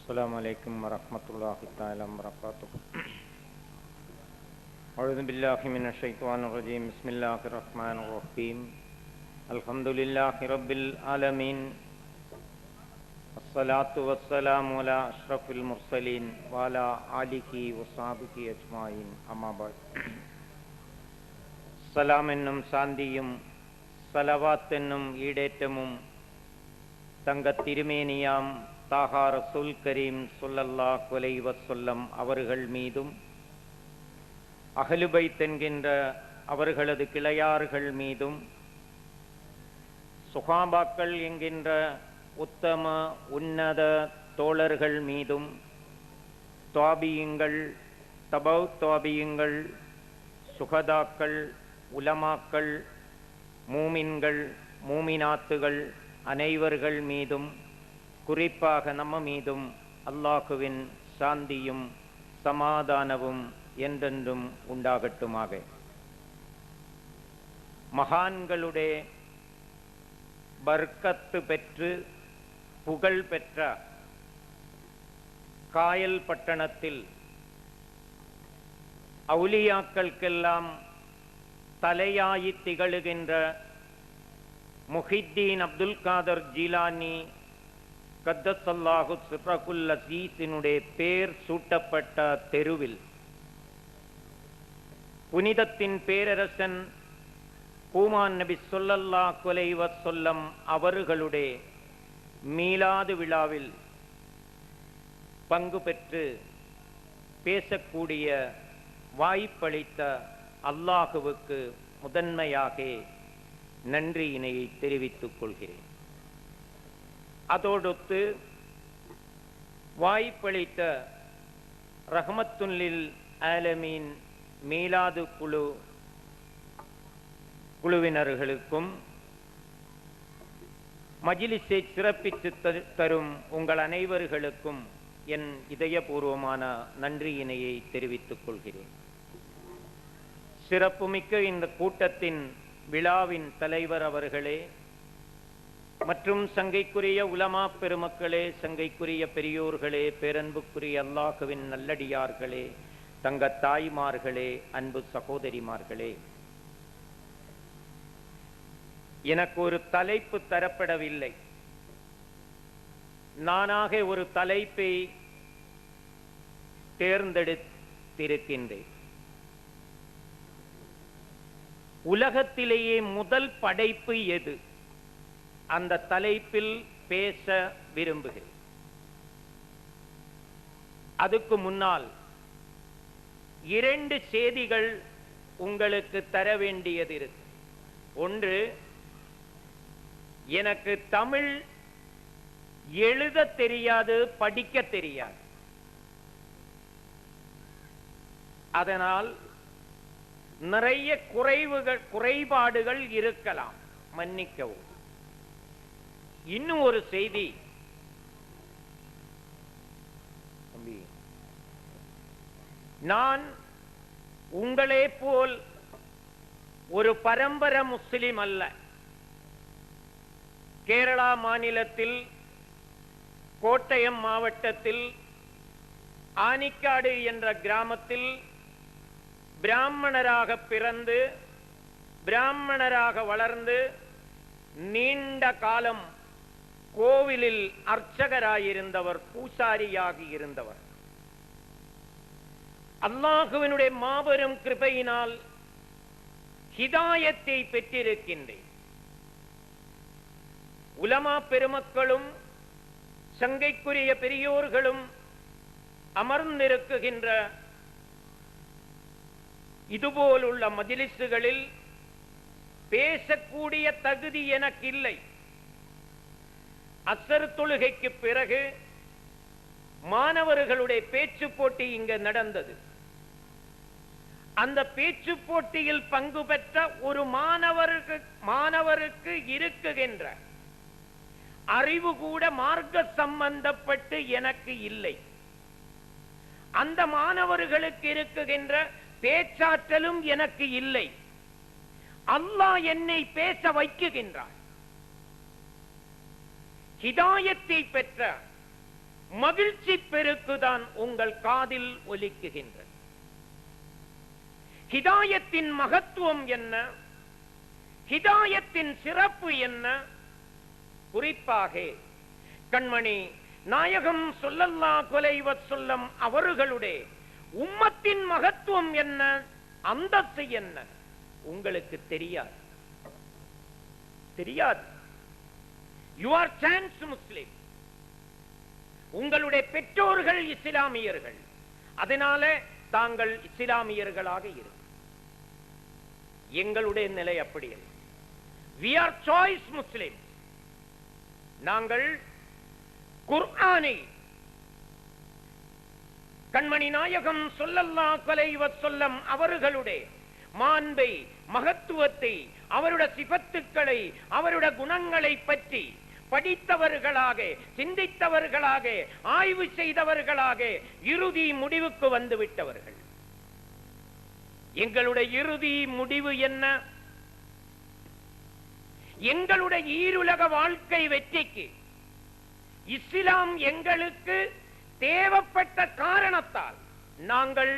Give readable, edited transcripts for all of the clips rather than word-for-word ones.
السلام عليكم ورحمة الله تعالى وبركاته. أعوذ بالله من الشيطان الرجيم. بسم الله الرحمن الرحيم. الحمد لله رب العالمين. الصلاة والسلام على أشرف المرسلين وعلى آله وصحبه أجمعين. أما بعد. சலாம் என்னும் சாந்தியும் சலவாத் என்னும் ஈடேற்றமும் தங்க திருமேனியாம் தாஹா ரசூல் கரீம் ஸல்லல்லாஹு அலைஹி வஸல்லம் அவர்கள் மீதும் அஹ்லு பைத் என்கின்ற அவர்களது கிளையார்கள் மீதும் சுஹாபாக்கள் என்கின்ற உத்தம உன்னத தோழர்கள் மீதும் தாபியீங்கள் தபௌ தாபியீங்கள் சுஹதாக்கள் உலமாக்கள் மூமின்கள் மூமினாத்துகள் அனைவர்கள் மீதும் குறிப்பாக நம்ம மீதும் அல்லாஹுவின் சாந்தியும் சமாதானமும் என்றென்றும் உண்டாகட்டுமாக. மகான்களுடைய பர்க்கத்து பெற்று புகழ் பெற்ற காயல் பட்டணத்தில் அவுலியாக்களுக்கெல்லாம் தலையாயி திகழுகின்ற முஹித்தீன் அப்துல் காதர் ஜீலானி கத்தஸல்லாஹு சிர்ரகுல் அஸீஸினுடைய பேர் சூட்டப்பட்ட தெருவில் புனிதத்தின் பேரரசன் பூமான் நபி ஸல்லல்லாஹு அலைஹி வஸல்லம் அவர்களுடைய மீலாது விழாவில் பங்கு பெற்று பேசக்கூடிய வாய்ப்பளித்த அல்லாஹுவுக்கு முதன்மையாக நன்றியினை தெரிவித்துக் கொள்கிறேன். அதோடொத்து வாய்ப்பளித்த ரஹ்மத்துல் ஆலமீன் மீலாது குழுவினர்களுக்கும் மஜ்லிஸை சிறப்பித்து தரும் உங்கள் அனைவர்களுக்கும் என் இதயபூர்வமான நன்றியினையை தெரிவித்துக் கொள்கிறேன். சிறப்புமிக்க இந்த கூட்டத்தின் விழாவின் தலைவர் அவர்களே மற்றும் சங்கைக்குரிய உலமா பெருமக்களே, சங்கைக்குரிய பெரியோர்களே, பேரன்புக்குரிய அல்லாஹுவின் நல்லடியார்களே, தங்க தாய்மார்களே, அன்பு சகோதரிமார்களே, எனக்கு ஒரு தலைப்பு தரப்படவில்லை. நானாக ஒரு தலைப்பை தேர்ந்தெடுத்திருக்கின்றேன். உலகத்திலேயே முதல் படைப்பு எது? அந்த தலைப்பில் பேச விரும்புகிறேன். அதுக்கு முன்னால் 2 செய்திகள் உங்களுக்கு தர வேண்டியது இருக்கு. ஒன்று, எனக்கு தமிழ் எழுத தெரியாது, படிக்க தெரியாது. அதனால் நிறைய குறைபாடுகள் இருக்கலாம், மன்னிக்கவும். இன்னும் ஒரு செய்தி, நான் உங்களே போல் ஒரு பரம்பரை முஸ்லிம் அல்ல. கேரளா மாநிலத்தில் கோட்டயம் மாவட்டத்தில் ஆனிக்காடு என்ற கிராமத்தில் பிராமணராக பிறந்து பிராமணராக வளர்ந்து நீண்ட காலம் கோவிலில் அர்ச்சகராயிருந்தவர், பூசாரியாகி இருந்தவர். அல்லாஹுவினுடைய மாபெரும் கிருபையினால் ஹிதாயத்தை பெற்றிருக்கின்றேன். உலமா பெருமக்களும் சங்கைக்குரிய பெரியோர்களும் அமர்ந்திருக்குகின்ற இதுபோலுள்ள மஜ்லிஸுகளில் பேசக்கூடிய தகுதி எனக்கு இல்லை. அஸ்ர் தொழுகைக்கு பிறகு மாணவர்களுடைய பேச்சு போட்டி இங்கு நடந்தது. அந்த பேச்சு போட்டியில் பங்கு பெற்ற ஒரு மாணவருக்கு இருக்குகின்ற அறிவு கூட மார்க்க சம்பந்தப்பட்டு எனக்கு இல்லை. அந்த மாணவர்களுக்கு இருக்குகின்ற பேச்சாற்றலும் எனக்கு இல்லை. அல்லாஹ் என்னை பேச வைக்குகின்றார். ஹிதாயத்தை பெற்ற மகிழ்ச்சி பெருக்குதான் உங்கள் காதில் ஒலிக்குகின்றது. ஹிதாயத்தின் மகத்துவம் என்ன, ஹிதாயத்தின் சிறப்பு என்ன? குறிப்பாக கண்மணி நாயகம் ஸல்லல்லாஹு அலைஹி வஸல்லம் அவர்களுடைய உம்மத்தின் மகத்துவம் என்ன, அந்தஸ்து என்ன உங்களுக்கு தெரியாது. யூ ஆர் சான்ஸ் முஸ்லிம். உங்களுடைய பெற்றோர்கள் இஸ்லாமியர்கள், அதனால தாங்கள் இஸ்லாமியர்களாக இருக்கு. எங்களுடைய நிலை அப்படி இல்லை. we are choice Muslims. நாங்கள் குர்ஆனை கண்மணி நாயகம் ஸல்லல்லாஹு அலைஹி வஸல்லம் அவர்களுடைய மாண்பை, மகத்துவத்தை, அவருடைய சிபத்துக்களை, அவருடைய குணங்களை பற்றி படித்தவர்களாக, சிந்தித்தவர்களாக, ஆய்வு செய்தவர்களாக இறுதி முடிவுக்கு வந்துவிட்டவர்கள். எங்களுடைய இறுதி முடிவு என்ன? எங்களுடைய ஈருலக வாழ்க்கை வெற்றிக்கு இஸ்லாம் எங்களுக்கு தேவைப்பட்ட காரணத்தால் நாங்கள்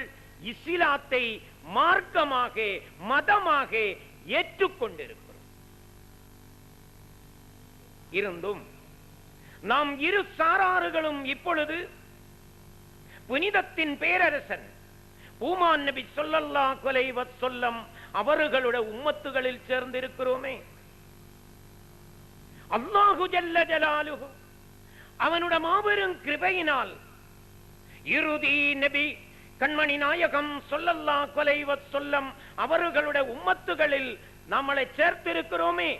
இஸ்லாத்தை மார்க்கமாக, மதமாக ஏற்றுக்கொண்டிருக்கிறோம். இருந்தும் நாம் இரு சாரார்களும் இப்பொழுது புனிதத்தின் பேரரசன் பூமான் நபி ஸல்லல்லாஹு அலைஹி வஸல்லம் அவர்களுடைய உம்மத்துகளில் சேர்ந்திருக்கிறோமே. அல்லாஹு ஜல்ல ஜலாலுஹு அவனுடைய மாபெரும் கிருபையினால் இறுதி நபி கண்மணி நாயகம் ஸல்லல்லாஹு அலைஹி வஸல்லம் அவர்களுடைய உம்மத்துகளில் நம்மளை சேர்த்திருக்கிறோமே.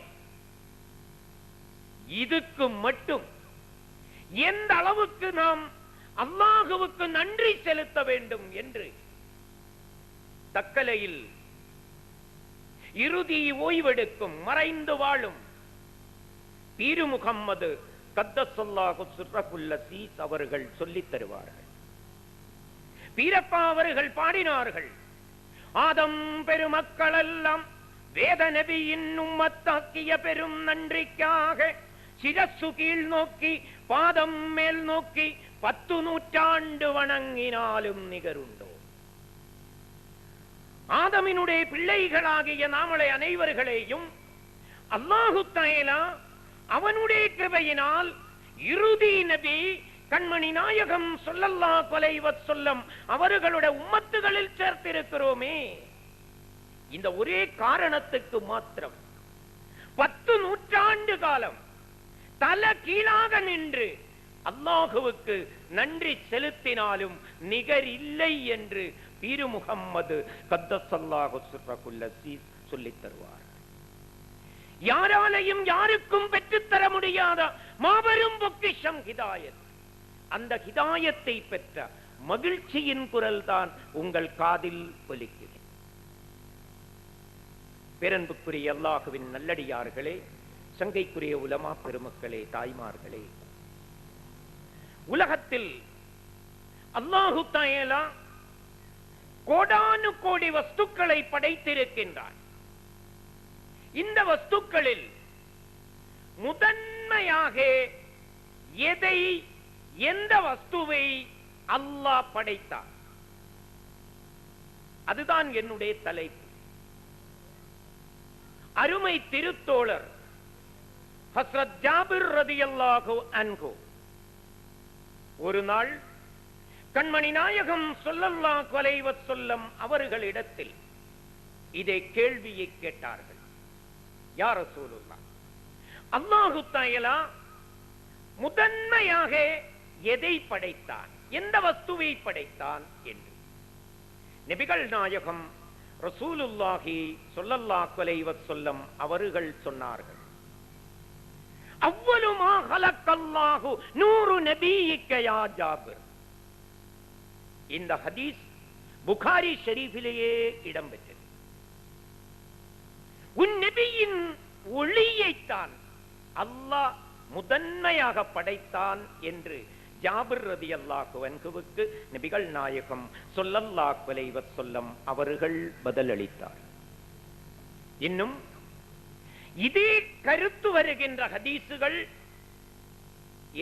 இதுக்கு மட்டும் எந்த அளவுக்கு நாம் அல்லாஹுவுக்கு நன்றி செலுத்த வேண்டும் என்று தக்கலையில் இறுதி ஓய்வெடுக்கும் மறைந்து வாழும் பீரு முகம்மது கத்தஸல்லாஹு சிர்ரஹுல் அஸீஸ் அவர்கள் சொல்லித் தருவார்கள். பீரப்பா அவர்கள் பாடினார்கள், ஆதம் பெருமக்கள் எல்லாம் வேத நபியின் உம்மத்தாக்கிய பெரும் நன்றிக்காக சிரசு கீழ் நோக்கி பாதம் மேல் நோக்கி 10 நூற்றாண்டு வணங்கினாலும் நிகருண்டோ. ஆதமினுடைய பிள்ளைகளாகிய நாமளை அனைவர்களையும் அல்லாஹு தஆலா அவனுடைய கிருபையினால் இறுதி நபி கண்மணி நாயகம் ஸல்லல்லாஹு அலைஹி வஸல்லம் அவர்களுடைய உம்மத்துகளில் சேர்த்திருக்கிறோமே. இந்த ஒரே காரணத்துக்கு மாத்திரம் 10 நூற்றாண்டு காலம் தல கீழாக நின்று அல்லாஹுவுக்கு நன்றி செலுத்தினாலும் நிகர் இல்லை என்று பீரு முகம்மது கத்தஸல்லாஹு சிர்ரஹுல் அஸீஸ் சொல்லித் தருவார். யாராலையும் யாருக்கும் பெற்றுத்தர முடியாத மாபெரும் பொக்கிஷம் ஹிதாயத். அந்த ஹிதாயத்தை பெற்ற மகிழ்ச்சியின் குரல் தான் உங்கள் காதில் ஒலிக்கிறது. பேரன்புக்குரிய அல்லாஹுவின் நல்லடியார்களே, சங்கைக்குரிய உலமா பெருமக்களே, தாய்மார்களே, உலகத்தில் அல்லாஹு தஆலா கோடானு கோடி வஸ்துக்களை படைத்திருக்கின்றார். இந்த வஸ்துக்களில் முதன்மையாக எதை, எந்த வஸ்துவை அல்லாஹ் படைத்தார்? அதுதான் என்னுடைய தலைப்பு. அருமை திருத்தோழர் ஹஸ்ரத் ஜாபிர் ரலியல்லாஹு அன்ஹு ஒரு நாள் கண்மணி நாயகம் ஸல்லல்லாஹு அலைஹி வஸல்லம் அவர்களிடத்தில் இதே கேள்வியை கேட்டார்கள். யா ரசூலுல்லாஹ், அல்லாஹு தஆலா முதன்மையாக எதை படைத்தான், எந்த வஸ்துவை படைத்தான் என்று நபிகள் நாயகம் ரசூலுல்லாஹி ஸல்லல்லாஹு அலைஹி வஸல்லம் அவர்கள் சொன்னார்கள், அவ்வலு மா ஹலக்கல்லாஹு நூறு நபியிக்க யா ஜாபிர். இந்த ஹதீஸ் புகாரி ஷரீஃபிலேயே இடம்பெற்றது. உன் நபியின் ஒளியைத்தான் அல்லாஹ் முதன்மையாக படைத்தான் என்று ஜாபிர் ரலியல்லாஹு அன்ஹுவுக்கு நபிகள் நாயகம் ஸல்லல்லாஹு அலைஹி வஸல்லம் அவர்கள் பதிலளித்தார். இன்னும் இதே கருத்து வருகின்ற ஹதீசுகள்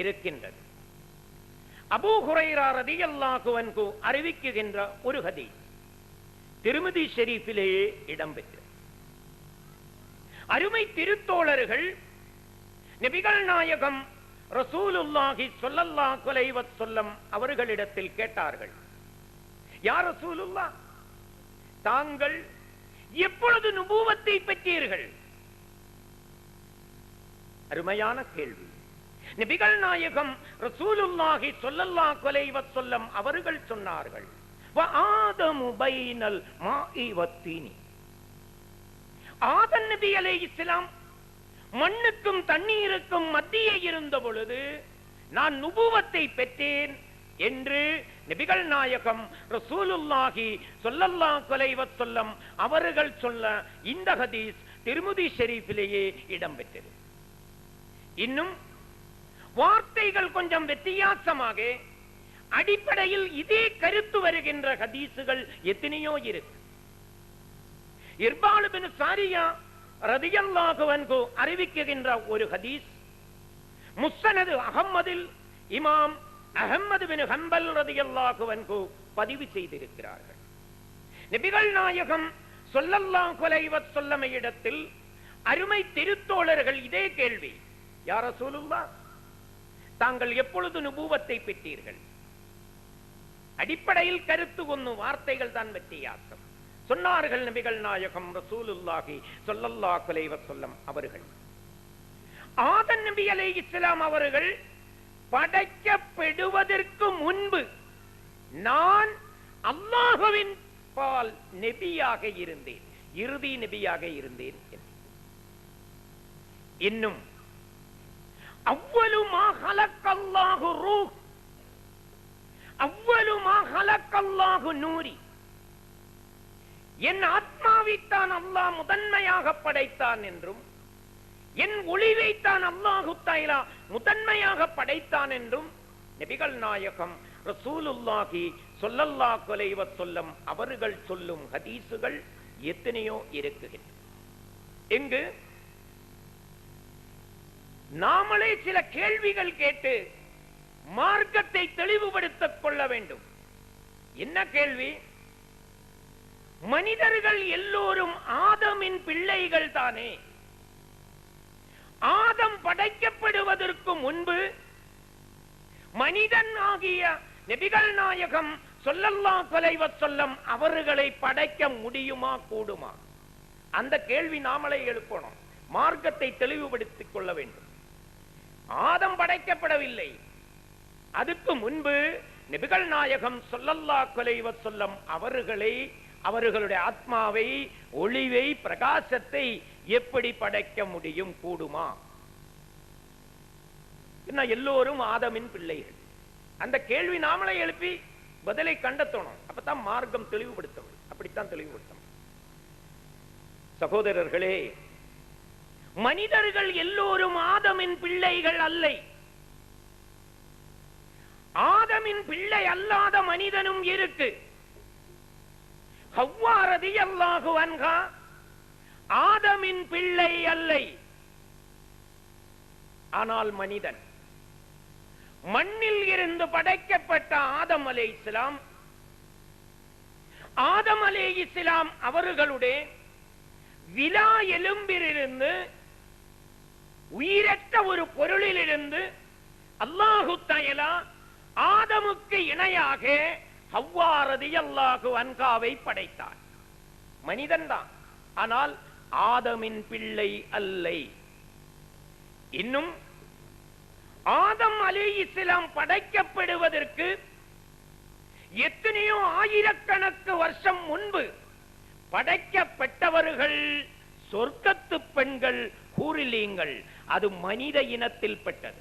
இருக்கின்றது. அபூ ஹுரைரா ரலியல்லாஹு அன்ஹு அறிவிக்கின்ற ஒரு ஹதீஸ் திருமிதி ஷரீஃபிலேயே இடம்பெற்றது. அருமை திருத்தோழர்கள் நபிகள் நாயகம் ரசூலுல்லாஹி ஸல்லல்லாஹு அலைஹி வஸல்லம் அவர்களிடத்தில் கேட்டார்கள், யா ரசூலுல்லாஹ், தாங்கள் எப்பொழுது நுபுவத்தை பெற்றீர்கள்? அருமையான கேள்வி. நபிகள் நாயகம் ரசூலுல்லாஹி ஸல்லல்லாஹு அலைஹி வஸல்லம் அவர்கள் சொன்னார்கள், வ ஆதமு பைனல் மாஇ வத்தீனி. ஆதம் நபி அலைஹிஸ்ஸலாம் மண்ணுக்கும் தண்ணீருக்கும் மத்தியே இருந்த பொழுது நான் நுபுவத்தை பெற்றேன் என்று நபிகள் நாயகம் ரசூலுல்லாஹி ஸல்லல்லாஹு அலைஹி வஸல்லம் அவர்கள் சொல்ல இந்த ஹதீஸ் திருமிதி ஷரீஃபிலேயே இடம்பெற்றது. இன்னும் வார்த்தைகள் கொஞ்சம் வித்தியாசமாக அடிப்படையில் இதே கருத்து வருகின்ற ஹதீசுகள் எத்தனையோ இருக்கு. இர்பால் பின் சாரியா ரலியல்லாஹு அன்ஹு அறிவிக்கின்ற ஒரு ஹதீஸ் முஸ்னது அஹ்மதில் இமாம் அஹ்மது பின் ஹம்பல் ரலியல்லாஹு அன்ஹு பதிவு செய்திருக்கிறார்கள். நபிகள் நாயகம் ஸல்லல்லாஹு அலைஹி வஸல்லம் இடத்தில் அருமை திருத்தோழர்கள் இதே கேள்வி, யா ரசூலுல்லாஹ், தாங்கள் எப்பொழுது நுபுவத்தை பெற்றீர்கள்? அடிப்படையில் கருத்து ஒன்று, வார்த்தைகள் தான் வித்தியாசம். சொன்னார்கள் நபிகள் நாயகம் ரசூலுல்லாஹி ஸல்லல்லாஹு அலைஹி வஸல்லம் அவர்கள், ஆதம் நபி அலைஹிஸ்ஸலாம் அவர்கள் படைக்கப்படுவதற்கு முன்பு நான் அல்லாஹ்வின் பால் நபியாக இருந்தேன், இறுதி நபியாக இருந்தேன். இன்னும் அவ்வலு மா ஹலக்கல்லாஹு ரூஹ், அவ்வலு மா ஹலக்கல்லாஹு நூரி, என் ஆத்மாவைத்தான் அல்லாஹ் முதன்மையாக படைத்தான் என்றும் என் ஒளிவைத்தான் அல்லாஹு தஆலா முதன்மையாக படைத்தான் என்றும் நபிகள் நாயகம் ரசூலுல்லாஹி ஸல்லல்லாஹு அலைஹி வஸல்லம் அவர்கள் சொல்லும் ஹதீசுகள் எத்தனையோ இருக்குகின்றன. இங்கு நாமளே சில கேள்விகள் கேட்டு மார்க்கத்தை தெளிவுபடுத்திக் கொள்ள வேண்டும். என்ன கேள்வி? மனிதர்கள் எல்லோரும் ஆதமின் பிள்ளைகள் தானே? ஆதம் படைக்கப்படுவதற்கு முன்பு மனிதன் ஆகிய நபிகள் நாயகம் ஸல்லல்லாஹு அலைஹி வஸல்லம் அவர்களை படைக்க முடியுமா, கூடுமா? அந்த கேள்வி நாமளே எழுப்பணும். மார்க்கத்தை தெளிவுபடுத்திக் கொள்ள வேண்டும். ஆதம் படைக்கப்படவில்லை, அதுக்கு முன்பு நபிகள் நாயகம் ஸல்லல்லாஹு அலைஹி வஸல்லம் அவர்களை, அவர்களுடைய ஆத்மாவை, ஒளிவை, பிரகாசத்தை எப்படி படைக்க முடியும், கூடுமா? எல்லோரும் ஆதமின் பிள்ளைகள். அந்த கேள்வி நாமளே எழுப்பி பதிலை கண்டத்தோணும். அப்பதான் மார்க்கம் தெளிவுபடுத்தணும். அப்படித்தான் தெளிவுபடுத்தணும். சகோதரர்களே, மனிதர்கள் எல்லோரும் ஆதமின் பிள்ளைகள் அல்ல. ஆதமின் பிள்ளை அல்லாத மனிதனும் இருக்கு. ஹவ்வா ரலியல்லாஹு அன்ஹா ஆதமின் பிள்ளை அல்ல, ஆனால் மனிதன். மண்ணில் இருந்து படைக்கப்பட்ட ஆதம் அலைஹிஸ்ஸலாம், ஆதம் அலைஹிஸ்ஸலாம் அவர்களுடைய விலா எலும்பிலிருந்து, உயிரற்ற ஒரு பொருளிலிருந்து அல்லாஹு தஆலா ஆதமுக்கு இணையாக ஹவ்வா ரலியல்லாஹு அன்ஹாவை படைத்தார். மனிதன் தான், ஆனால் ஆதமின் பிள்ளை அல்ல. இன்னும் ஆதம் அலைஹிஸ்ஸலாம் படைக்கப்படுவதற்கு எத்தனையோ ஆயிரக்கணக்கு வருஷம் முன்பு படைக்கப்பட்டவர்கள் சொர்க்கத்து பெண்கள், ஹூரிலீங்கள். அது மனித இனத்தில் பட்டது.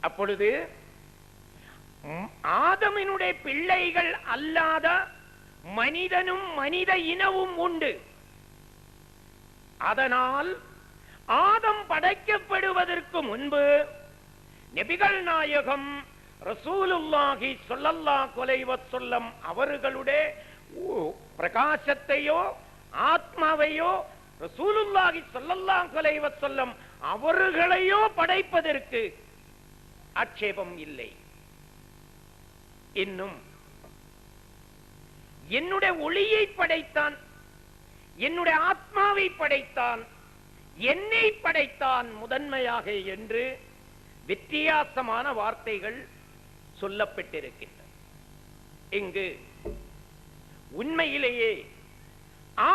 அப்பொழுது ஆதமினுடைய பிள்ளைகள் அல்லாத மனிதனும் மனித இனமும் உண்டு. அதனால் ஆதம் படைக்கப்படுவதற்கு முன்பு நபிகள் நாயகம் ரசூலுல்லாஹி ஸல்லல்லாஹு அலைஹி வஸல்லம் அவர்களுடைய பிரகாசத்தையோ ஆத்மாவையோ ரசூலுல்லாஹி ஸல்லல்லாஹு அலைஹி வஸல்லம் அவர்களையோ படைப்பதற்கு ஆட்சேபம் இல்லை. இன்னும் என்னுடைய ஒளியை படைத்தான், என்னுடைய ஆத்மாவை படைத்தான், என்னை படைத்தான் முதன்மையாக என்று வித்தியாசமான வார்த்தைகள் சொல்லப்பட்டிருக்கின்றன. இங்கு உண்மையிலேயே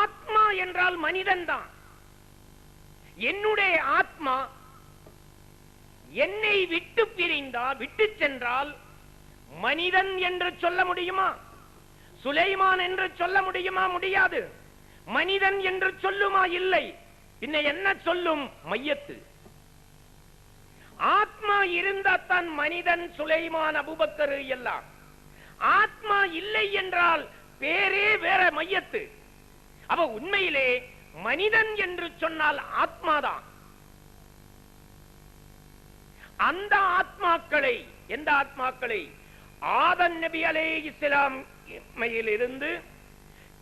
ஆத்மா என்றால் மனிதன்தான். என்னுடைய ஆத்மா என்னை விட்டு பிரிந்தால், விட்டு சென்றால் மனிதன் என்று சொல்ல முடியுமா? சுலைமான் என்று சொல்ல முடியுமா? முடியாது. மனிதன் என்று சொல்லுமா? இல்லை. பின்ன என்ன சொல்லும்? மையத்து. ஆத்மா இருந்தால்தான் மனிதன், சுலைமான், அபூபக்கர் எல்லாம். ஆத்மா இல்லை என்றால் பேரே வேற, மையத்து. அப்ப உண்மையிலே மனிதன் என்று சொன்னால் ஆத்மாதான். அந்த ஆத்மாக்களை, எந்த ஆத்மாக்களை? ஆதம் நபி அலைஹிஸ்ஸலாம் இருந்து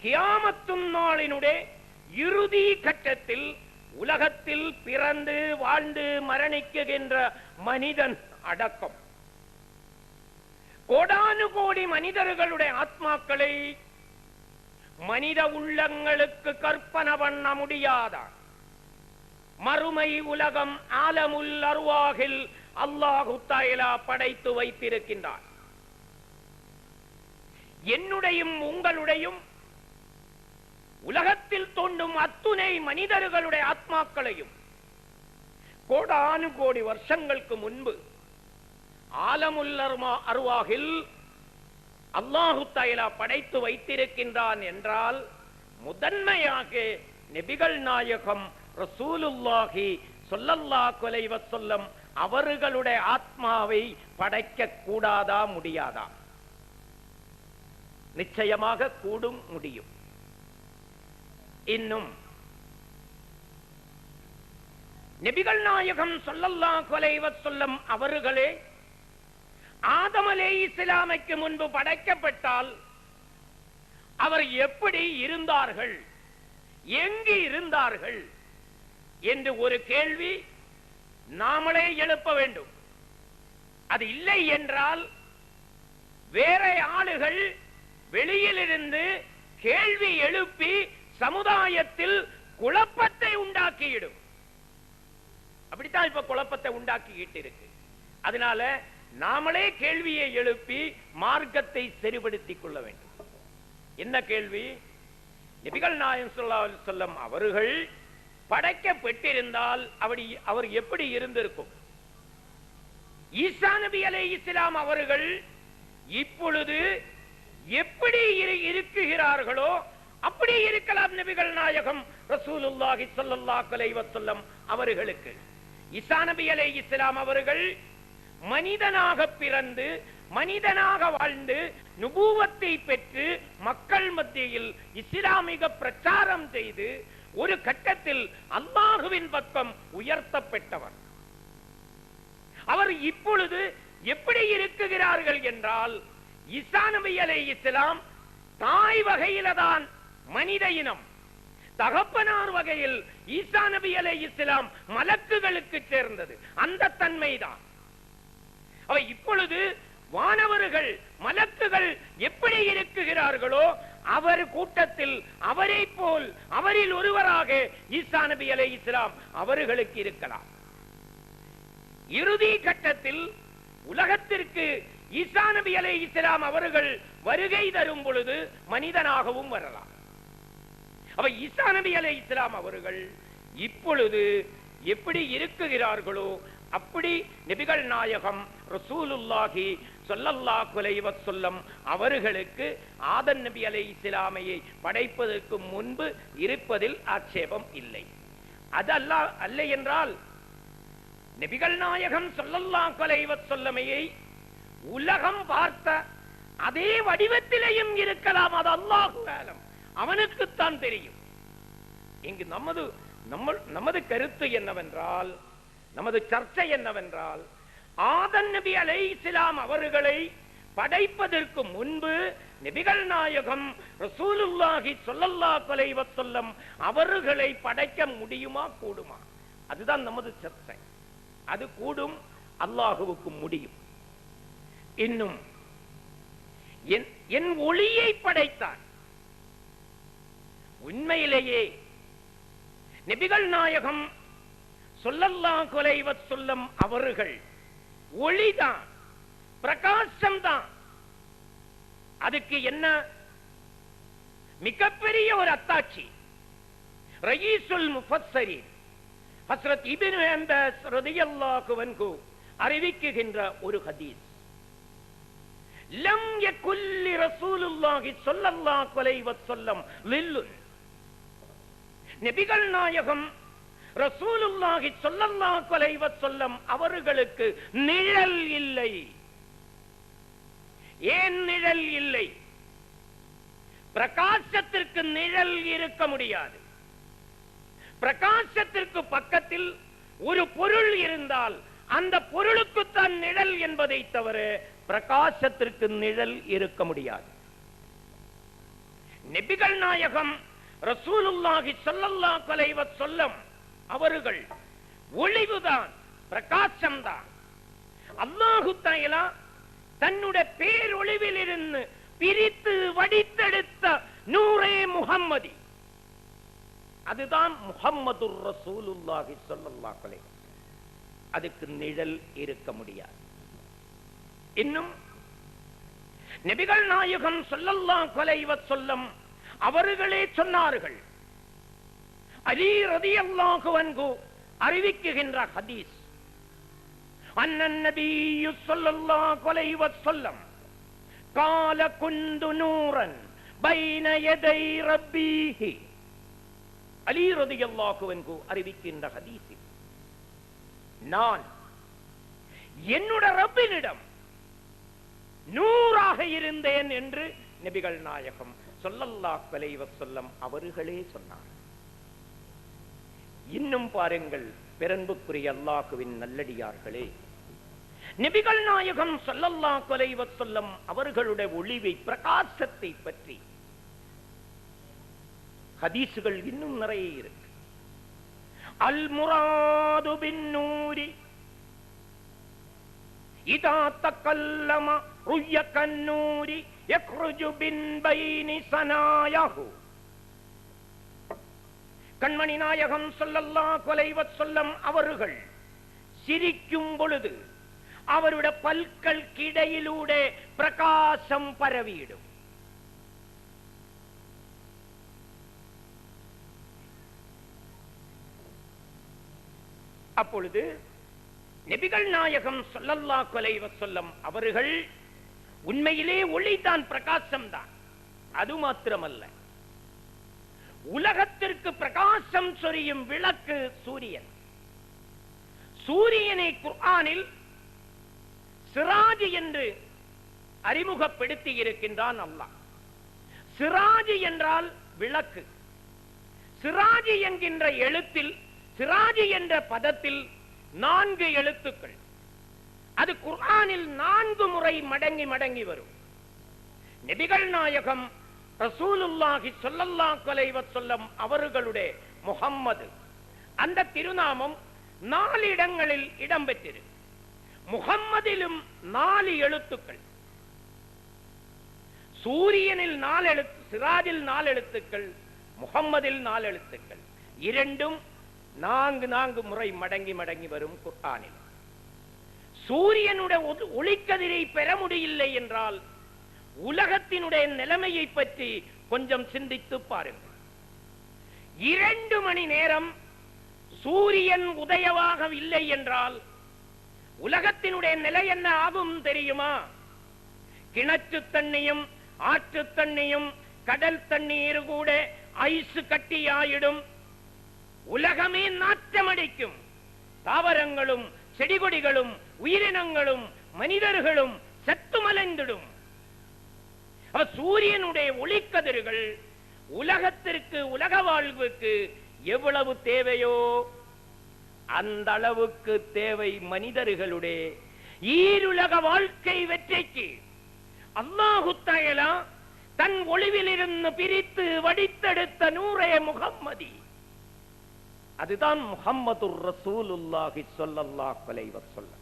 கியாமத்துன் நாளினுடைய இறுதி கட்டத்தில் உலகத்தில் பிறந்து வாழ்ந்து மரணிக்குகின்ற மனிதன் அடக்கம் கோடானு கோடி மனிதர்களுடைய ஆத்மாக்களை மனித உள்ளங்களுக்கு கற்பனை பண்ண முடியாத மறுமை உலகம் ஆலமுல் அர்வாஹில் அல்லாஹு தஆலா படைத்து வைத்திருக்கின்றார். என்னுடையும் உங்களுடையும் உலகத்தில் தோன்றும் அத்துணை மனிதர்களுடைய ஆத்மாக்களையும் கோடானு கோடி வருஷங்களுக்கு முன்பு ஆலமுல் அர்வாஹில் அல்லாஹு தஆலா படைத்து வைத்திருக்கின்றான் என்றால் முதன்மையாக நபிகள் நாயகம் ரசூலுல்லாஹி ஸல்லல்லாஹு அலைஹி வஸல்லம் அவர்களுடைய ஆத்மாவை படைக்க கூடாதா? முடியாதா? நிச்சயமாக கூடும், முடியும். இன்னும் நபிகள் நாயகம் ஸல்லல்லாஹு அலைஹி வஸல்லம் அவர்களே ஆதம் அலைஹிஸ்ஸலாமுக்கு முன்பு படைக்கப்பட்டால் அவர் எப்படி இருந்தார்கள், எங்கு இருந்தார்கள் என்று ஒரு கேள்வி நாமளே எழுப்ப வேண்டும். அது இல்லை என்றால் வேற ஆளுகள் வெளியிலிருந்து கேள்வி எழுப்பி சமுதாயத்தில் குழப்பத்தை உண்டாக்கிவிடும். அப்படித்தான் இப்ப குழப்பத்தை உண்டாக்கிட்டு இருக்கு. அதனால நாமளே கேள்வியை எழுப்பி மார்க்கத்தை சரிபடுத்திக் கொள்ள வேண்டும். என்ன கேள்வி? நபிகள் நாயகம் ஸல்லல்லாஹு அலைஹி வஸல்லம் அவர்கள் படைக்கப்பட்டிருந்தால் அவர் எப்படி இருந்திருக்கும்? ஈசா நபி அலைஹிஸ்ஸலாம் அவர்கள் இப்பொழுது எப்படி இருக்குகிறார்களோ அப்படி இருக்கலாம் நபிகள் நாயகம் ரசூலுல்லாஹி ஸல்லல்லாஹு அலைஹி வஸல்லம் அவர்களுக்கு. ஈசா நபி அலைஹிஸ்ஸலாம் அவர்கள் மனிதனாக பிறந்து மனிதனாக வாழ்ந்து நுபுவத்தை பெற்று மக்கள் மத்தியில் இஸ்லாமிக பிரச்சாரம் செய்து ஒரு கட்டத்தில் அல்லாஹுவின் பக்கம் உயர்த்தப்பட்டவர். அவர் இப்பொழுது எப்படி இருக்குகிறார்கள் என்றால் ஈசா நபி அலைஹிஸ்ஸலாம் தாய் வகையில தான் மனித இனம், தகப்பனார் வகையில் ஈசா நபி அலைஹிஸ்ஸலாம் மலக்குகளுக்கு சேர்ந்தது. அந்த தன்மைதான். அவ இப்பொழுது வானவர்கள் மலக்குகள் எப்படி இருக்குகிறார்களோ அவர் கூட்டத்தில் அவரை போல் அவரில் ஒருவராக ஈசா நபி அலைஹிஸ்ஸலாம் அவர்களுக்கு இருக்கலாம். இறுதி கட்டத்தில் உலகத்திற்கு ஈசா நபி அலைஹிஸ்ஸலாம் அவர்கள் வருகை தரும் பொழுது மனிதனாகவும் வரலாம். அப்ப ஈசா நபி அலைஹிஸ்ஸலாம் அவர்கள் இப்பொழுது எப்படி இருக்குகிறார்களோ அப்படி நபிகள் நாயகம் ரசூலுல்லாஹி ஸல்லல்லாஹு அலைஹி வஸல்லம் அவர்களுக்கு ஆதம் நபி அலைஹிஸ்ஸலாமை படைப்பதற்கு முன்பு இருப்பதில் ஆட்சேபம் இல்லை. அது அல்ல என்றால் நபிகள் நாயகம் ஸல்லல்லாஹு அலைஹி வஸல்லமை உலகம் பார்த்த அதே வடிவத்திலேயும் இருக்கலாம். அது அல்லாஹு ஆலம், அவனுக்குத்தான் தெரியும். இங்கு நமது கருத்து என்னவென்றால், நமது சர்ச்சை என்னவென்றால், ஆதம் நபி அலைஹிஸ்ஸலாம் அவர்களை படைப்பதற்கு முன்பு நபிகள் நாயகம் ரசூலுல்லாஹி ஸல்லல்லாஹு அலைஹி வஸல்லம் அவர்களை படைக்க முடியுமா, கூடுமா? அதுதான் நமது சர்ச்சை. அது கூடும், அல்லாஹுவுக்கு முடியும். இன்னும் என் ஒளியை படைத்தான். உண்மையிலேயே நபிகள் நாயகம் ஸல்லல்லாஹு அலைஹி வஸல்லம் அவர்கள் ஒளிதான், பிரகாசம்தான். அதுக்கு என்ன மிகப்பெரிய ஒரு அத்தாட்சி. ரயீசுல் முஃபஸ்ஸரீன் ஹஸ்ரத் இப்னு அப்பாஸ் ரலியல்லாஹு அன்ஹு அறிவிக்கின்ற ஒரு ஹதீஸ். லம் யகுல் ரசூலுல்லாஹி ஸல்லல்லாஹு அலைஹி வஸல்லம் லில்லுன். நபிகள் நாயகம் ரசூலுல்லாஹி ஸல்லல்லாஹு அலைஹி வஸல்லம் அவர்களுக்கு நிழல் இல்லை. ஏன் நிழல் இல்லை? பிரகாசத்திற்கு நிழல் இருக்க முடியாது. பிரகாசத்திற்கு பக்கத்தில் ஒரு பொருள் இருந்தால் அந்த பொருளுக்குத்தான் நிழல் என்பதை தவிர பிரகாசத்திற்கு நிழல் இருக்க முடியாது. நபிகள் நாயகம் ரசூலுல்லாஹி ஸல்லல்லாஹு அலைஹி வஸல்லம் அவர்கள் ஒளிவுதான், பிரகாசம்தான். அல்லாஹு தஆலா தன்னுடைய பேரொளிவில் இருந்து பிரித்து வடித்தெடுத்த நூரே முஹம்மதி, அதுதான் முஹம்மதுர் ரசூலுல்லாஹி ஸல்லல்லாஹு அலைஹி வஸல்லம். அதுக்கு நிழல் இருக்க முடியாது. இன்னும் நபிகள் நாயகம் ஸல்லல்லாஹு அலைஹி வஸல்லம் அவர்களே சொன்னார்கள். அலி ரலியல்லாஹு அன்ஹு அறிவிக்கின்ற ஹதீஸ். அன்னன் நபியு ஸல்லல்லாஹு அலைஹி வஸல்லம் قال كنت نورا بين يدي ربه. அலி ரலியல்லாஹு அன்ஹு அறிவிக்கின்ற ஹதீஸில் நான் என்னுடைய ரப்பினிடம் நூறாக இருந்தேன் என்று நபிகள் நாயகம் ஸல்லல்லாஹு அலைஹி வஸல்லம் அவர்களே சொன்னார். இன்னும் பாருங்கள் பெரன்புக்குரிய அல்லாஹ்வின் நல்லடியார்களே, நபிகள் நாயகம் ஸல்லல்லாஹு அலைஹி வஸல்லம் அவர்களுடைய ஒளிவை, பிரகாசத்தை பற்றி ஹதீசுகள் இன்னும் நிறைய இருக்கு. அல் முராது பின் நூரி இதா தக்கல்லம ருய்ய கன்னூரி யக்ருஜு பின் பைனி சனாயஹு. கண்மணி நாயகம் ஸல்லல்லாஹு அலைஹி வஸல்லம் அவர்கள் சிரிக்கும் பொழுது அவருடைய பல்கள் கிடையிலூടെ பிரகாசம் பரவிடும். அப்பொழுது நபிகள் நாயகம் ஸல்லல்லாஹு அலைஹி வஸல்லம் அவர்கள் உண்மையிலே ஒளிதான், பிரகாசம் தான். அது மாத்திரமல்ல, உலகத்திற்கு பிரகாசம் சொரியும் விளக்கு சூரியன். சூரியனை குர்ஆனில் சிராஜ் என்று அறிமுகப்படுத்தி இருக்கின்றான் அல்லாஹ். சிராஜ் என்றால் விளக்கு. சிராஜ் என்கின்ற எழுத்தில், சிராஜ் என்ற பதத்தில் 4 எழுத்துக்கள். அது குர்ஆனில் 4 முறை மடங்கி மடங்கி வரும். நபிகள் நாயகம் ரசூலுல்லாஹி ஸல்லல்லாஹு அலைஹி வஸல்லம் அவர்களுடைய முஹம்மது அந்த திருநாமம் 4 இடங்களில் இடம்பெற்றிருக்கு. முஹம்மதிலும் 4 எழுத்துக்கள், சூரியனில் 4 எழுத்து, சிராஜில் 4 எழுத்துக்கள், முஹம்மதில் 4 எழுத்துக்கள். இரண்டும் 4 முறை மடங்கி மடங்கி வரும் குர்ஆனில். சூரியனுடைய ஒளிக்கதிரை பெற முடியவில்லை என்றால் உலகத்தினுடைய நிலைமையை பற்றி கொஞ்சம் சிந்தித்து பாருங்கள். 2 மணி நேரம் சூரியன் உதயமாக இல்லை என்றால் உலகத்தினுடைய நிலை என்ன ஆகும் தெரியுமா? கிணற்று தண்ணியும் ஆற்று தண்ணியும் கடல் தண்ணீர் கூட ஐஸ் கட்டியாயிடும். உலகமே நாற்றமடிக்கும். தாவரங்களும் செடிகொடிகளும் உயிரினங்களும் மனிதர்களும் செத்து மலைந்திடும். சூரியனுடைய ஒளிக்கதிர்கள் உலகத்திற்கு, உலக வாழ்வுக்கு எவ்வளவு தேவையோ அந்த அளவுக்கு தேவை மனிதர்களுடைய ஈருலக வாழ்க்கை வெற்றிக்கு. அல்லாஹு தஆலா தன் ஒளிவிலிருந்து பிரித்து வடித்தெடுத்த நூரே முஹம்மதி, அதுதான் முஹம்மதுர் ரசூலுல்லாஹி ஸல்லல்லாஹு அலைஹி வஸல்லம்.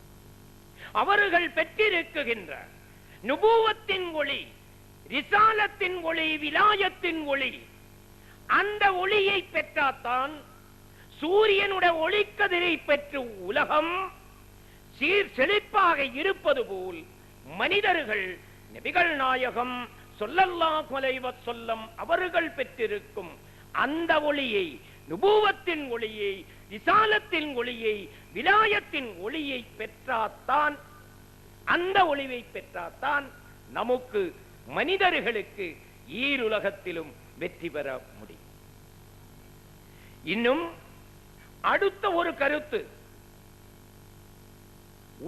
அவர்கள் பெற்றிருக்கின்ற நுபுவத்தின் ஒளி, ரிசாலத்தின் ஒளி, விலாயத்தின் ஒளி, அந்த ஒளியை பெற்றாத்தான் சூரியனுடைய ஒளிக்கதிரை பெற்று உலகம் சீர் செழிப்பாக இருப்பது போல் மனிதர்கள் நபிகள் நாயகம் ஸல்லல்லாஹு அலைஹி வஸல்லம் அவர்கள் பெற்றிருக்கும் அந்த ஒளியை, நுபுவத்தின் ஒளியை, ரிசாலத்தின் ஒளியை, விலாயத்தின் ஒளியை பெற்றாத்தான், அந்த ஒளியை பெற்றாத்தான் நமக்கு மனிதர்களுக்கு ஈருலகத்திலும் வெற்றி பெற முடியும். இன்னும் அடுத்த ஒரு கருத்து,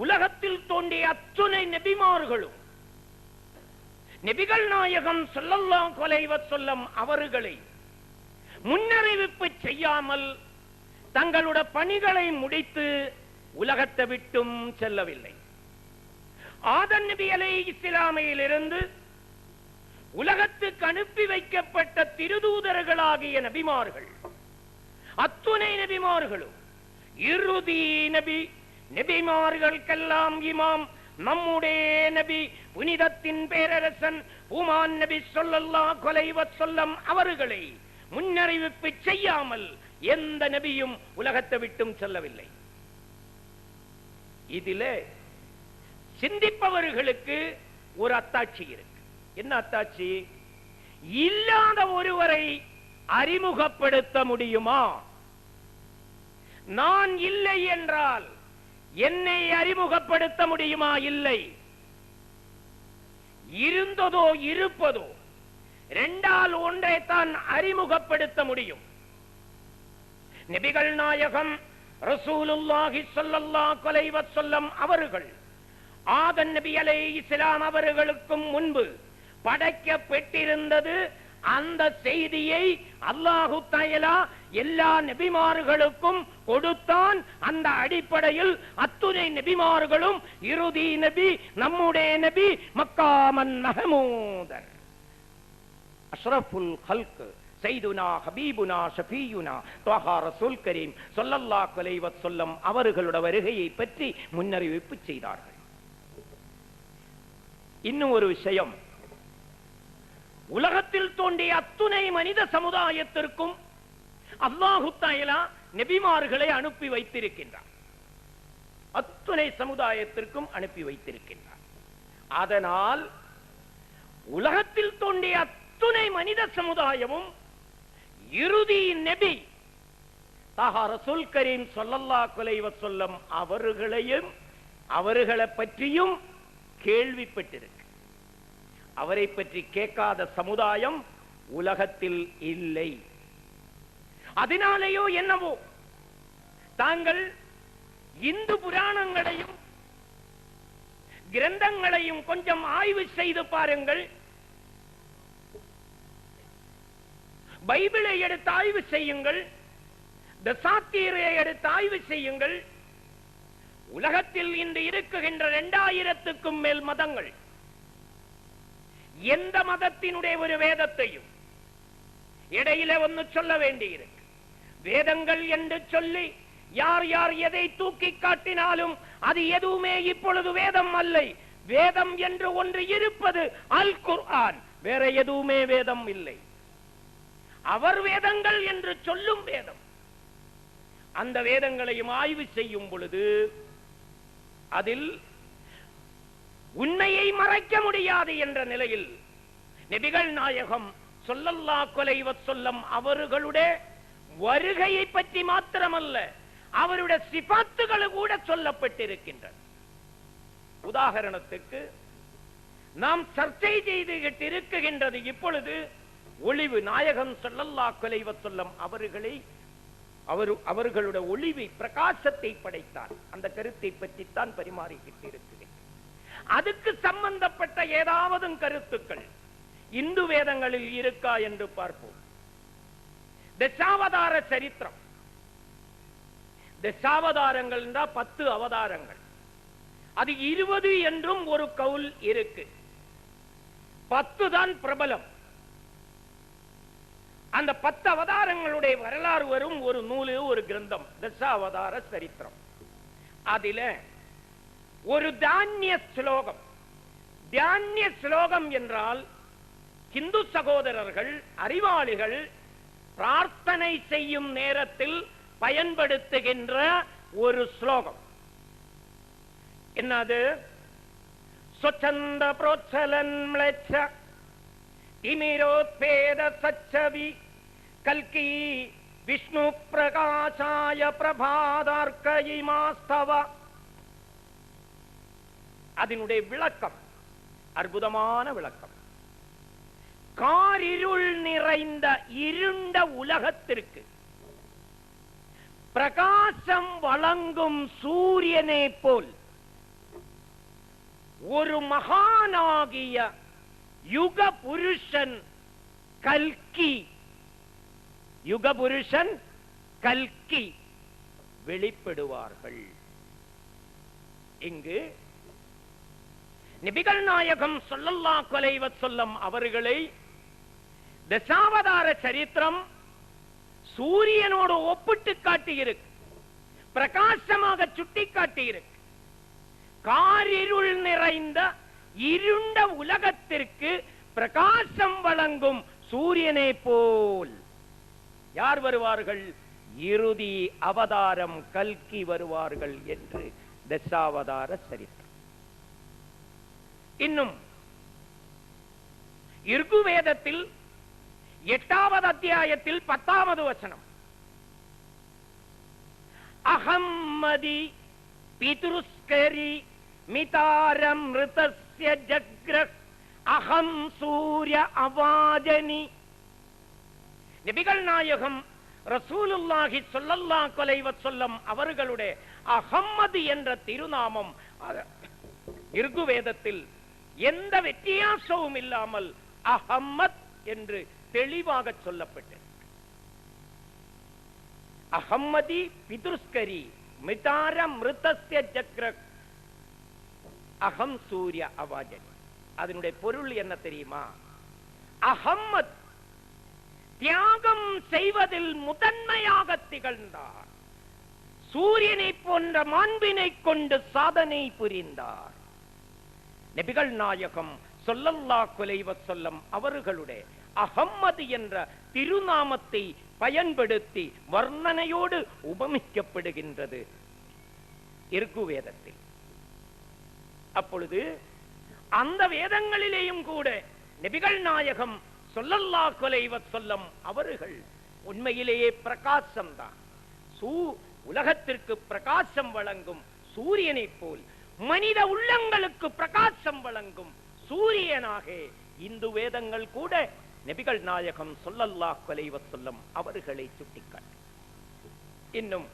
உலகத்தில் தோன்றிய அத்துணை நபிமார்களும் நபிகள் நாயகம் ஸல்லல்லாஹு அலைஹி வஸல்லம் அவர்களை முன்னறிவிப்பு செய்யாமல் தங்களுடைய பணிகளை முடித்து உலகத்தை விட்டும் செல்லவில்லை. ஆதம் நபி அலைஹிஸ்ஸலாமிலிருந்து உலகத்துக்கு அனுப்பி வைக்கப்பட்ட திருதூதர்களாகிய நபிமார்கள், அத்துணை நபிமார்களும் இறுதி நபி, நபிமார்களுக்கெல்லாம் இமாம் நம்முடைய நபி, புனிதத்தின் பேரரசன் உமான் நபி ஸல்லல்லாஹு அலைஹி வஸல்லம் அவர்களை முன்னறிவிப்பு செய்யாமல் எந்த நபியும் உலகத்தை விட்டும் செல்லவில்லை. இதிலே சிந்திப்பவர்களுக்கு ஒரு அத்தாட்சி இருக்கு. என்ன அத்தாட்சி? இல்லாத ஒருவரை அறிமுகப்படுத்த முடியுமா? நான் இல்லை என்றால் என்னை அறிமுகப்படுத்த முடியுமா? இல்லை. இருந்ததோ இருப்பதோ இரண்டால் ஒன்றை தான் அறிமுகப்படுத்த முடியும். நபிகள் நாயகம் ரசூலுல்லாஹி ஸல்லல்லாஹு அலைஹி வஸல்லம் அவர்கள் ஆதம் நபி அலைஹிஸ்ஸலாம் அவர்களுக்கும் முன்பு படைக்கப்பட்டிருந்தது. அந்த செய்தியை அல்லாஹு தஆலா எல்லா நபிமார்களுக்கும் கொடுத்தான். அந்த அடிப்படையில் அத்துணை நபிமார்களும் இறுதி நபி நம்முடைய நபி மக்காமன் மஹமூதன் அஷ்ரஃபுல் ஹல்க் சைதுனா ஹபீபுனா ஷஃபீயுனா த்வஹா ரசூல் கரீம் ஸல்லல்லாஹு அலைஹி வஸல்லம் அவர்களுடைய வருகையை பற்றி முன்னறிவிப்பு செய்தார்கள். இன்னும் ஒரு விஷயம், உலகத்தில் தோன்றிய அத்துணை மனித சமுதாயத்திற்கும் அல்லாஹு தஆலா நபிமார்களை அனுப்பி வைத்திருக்கின்றார். அத்துணை சமுதாயத்திற்கும் அனுப்பி வைத்திருக்கின்றார். அதனால் உலகத்தில் தோன்றிய அத்துணை மனித சமுதாயமும் இறுதி நபி தஹா ரசூல் கரீம் ஸல்லல்லாஹு அலைஹி வஸல்லம் அவர்களையும் அவர்களை பற்றியும் கேள்விப்பட்டிருக்கு. அவரை பற்றி கேட்காத சமுதாயம் உலகத்தில் இல்லை. அதனாலேயோ என்னவோ தாங்கள் இந்து புராணங்களையும் கிரந்தங்களையும் கொஞ்சம் ஆய்வு செய்து பாருங்கள். பைபிளை எடுத்து ஆய்வு செய்யுங்கள், தசாத்தியரை எடுத்து ஆய்வு செய்யுங்கள். உலகத்தில் இன்று இருக்குகின்ற 2000க்கும் மேல் மதங்கள், எந்த மதத்தினுடைய ஒரு வேதத்தையும் இடையில ஒன்னு சொல்ல வேண்டியிருக்கு. வேதங்கள் என்று சொல்லி யார் யார் எதை தூக்கி காட்டினாலும் அது எதுவுமே இப்பொழுது வேதம் அல்ல. வேதம் என்று ஒன்று இருப்பது அல் குர்ஆன், வேற எதுவுமே வேதம் இல்லை. அவர் வேதங்கள் என்று சொல்லும் வேதம். அந்த வேதங்களையும் ஆய்வு செய்யும் பொழுது அதில் உண்மையை மறைக்க முடியாது என்ற நிலையில் நபிகள் நாயகம் ஸல்லல்லாஹு அலைஹி வஸல்லம் அவர்களுடைய வருகையை பற்றி மாத்திரமல்ல, அவருடைய சிபாத்துகள் கூட சொல்லப்பட்டிருக்கின்றன. உதாரணத்துக்கு நாம் சர்ச்சை செய்துகிட்டு இருக்குகின்றது இப்பொழுது ஒளிவு. நாயகம் ஸல்லல்லாஹு அலைஹி வஸல்லம் அவர்களை அவர்களுடைய ஒளிவை பிரகாசத்தை படைத்தார். அந்த கருத்தை பற்றித்தான் பரிமாறிக்கிட்டு இருக்கிறேன். அதுக்கு சம்பந்தப்பட்ட ஏதாவது கருத்துக்கள் இந்து வேதங்களில் இருக்கா என்று பார்ப்போம். தசாவதார சரித்திரம். தசாவதாரங்கள் 10 அவதாரங்கள். அது 20 என்றும் ஒரு கவுல் இருக்கு. 10 தான் பிரபலம். அந்த 10 அவதாரங்களுடைய வரலாறு வரும் ஒரு நூலு, ஒரு கிரந்தம், தசாவதார சரித்திரம். அதில ஒரு தானிய ஸ்லோகம். தானிய ஸ்லோகம் என்றால் இந்து சகோதரர்கள் அறிவாளிகள் பிரார்த்தனை செய்யும் நேரத்தில் பயன்படுத்துகின்ற ஒரு ஸ்லோகம். என்னது? ஸ்வச்சந்த ப்ரோச்சலன் ம்லேச்ச திமிரோத்பேத சச்சவி கல்கி விஷ்ணு பிரகாசாய பிரபாதார்க்கயிமாஸ்தவ. அதனுடைய விளக்கம் அற்புதமான விளக்கம். காரிருள் நிறைந்த இருண்ட உலகத்திற்கு பிரகாசம் வழங்கும் சூரியனை போல் ஒரு மகானாகிய யுக புருஷன் கல்கி, யுக புருஷன் கல்கி வெளிப்படுவார்கள். இங்கு நபிகள் நாயகம் ஸல்லல்லாஹு அலைஹி வஸல்லம் அவர்களை தசாவதார சரித்திரம் சூரியனோடு ஒப்பிட்டு காட்டியிருக்கு, பிரகாசமாக சுட்டி காட்டியிருக்கு. காரிருள் நிறைந்த இருண்ட உலகத்திற்கு பிரகாசம் வழங்கும் சூரியனை போல் யார் வருவார்கள்? இறுதி அவதாரம் கல்கி வருவார்கள் என்று தசாவதார சரித்திரம். இன்னும் ரிக்வேதத்தில் 8வது அத்தியாயத்தில் 10வது வசனம், அஹம்மதி பிதுருஸ்கரி மிதாரம் ரிதஸ்ய ஜக்ரஹ் அஹம் சூரிய அவாஜனி. நபிகள் நாயகம் ரசூலுல்லாஹி ஸல்லல்லாஹு அலைஹி வஸல்லம் அவர்களுடைய அஹம்மது என்ற திருநாமம் ரிக்வேதத்தில் எந்த வித்தியாசமும் இல்லாமல் அஹம்மத் என்று தெளிவாக சொல்லப்பட்டது. அஹம்மதி பிதுர்ஸ்கரி மிதார மிருதஸ்ய ஜக்ரக் அகம் சூரிய அவாஜனி. அதனுடைய பொருள் என்ன தெரியுமா? அஹம்மத் தியாகம் செய்வதில் முதன்மையாக திகழ்ந்தார். சூரியனை போன்ற மாண்பினை கொண்டு சாதனை புரிந்தார். நபிகள் நாயகம் ஸல்லல்லாஹு அலைஹி வஸல்லம் அவர்களுடைய அஹம்மது என்ற திருநாமத்தை பயன்படுத்தி வர்ணனையோடு உபமிக்கப்படுகின்றது ரிக்வேதத்தில். அப்பொழுது அந்த வேதங்களிலேயும் கூட நபிகள் நாயகம் ஸல்லல்லாஹு அலைஹி வஸல்லம் அவர்கள் உண்மையிலேயே பிரகாசம் தான், உலகத்திற்கு பிரகாசம் வழங்கும் சூரியனை போல் மனித உள்ளங்களுக்கு பிரகாசம் வழங்கும் சூரியனாக இந்து வேதங்கள் கூட நபிகள் நாயகம் ஸல்லல்லாஹு அலைஹி வஸல்லம் அவர்களை சுட்டிக்காட்டு. இன்னும்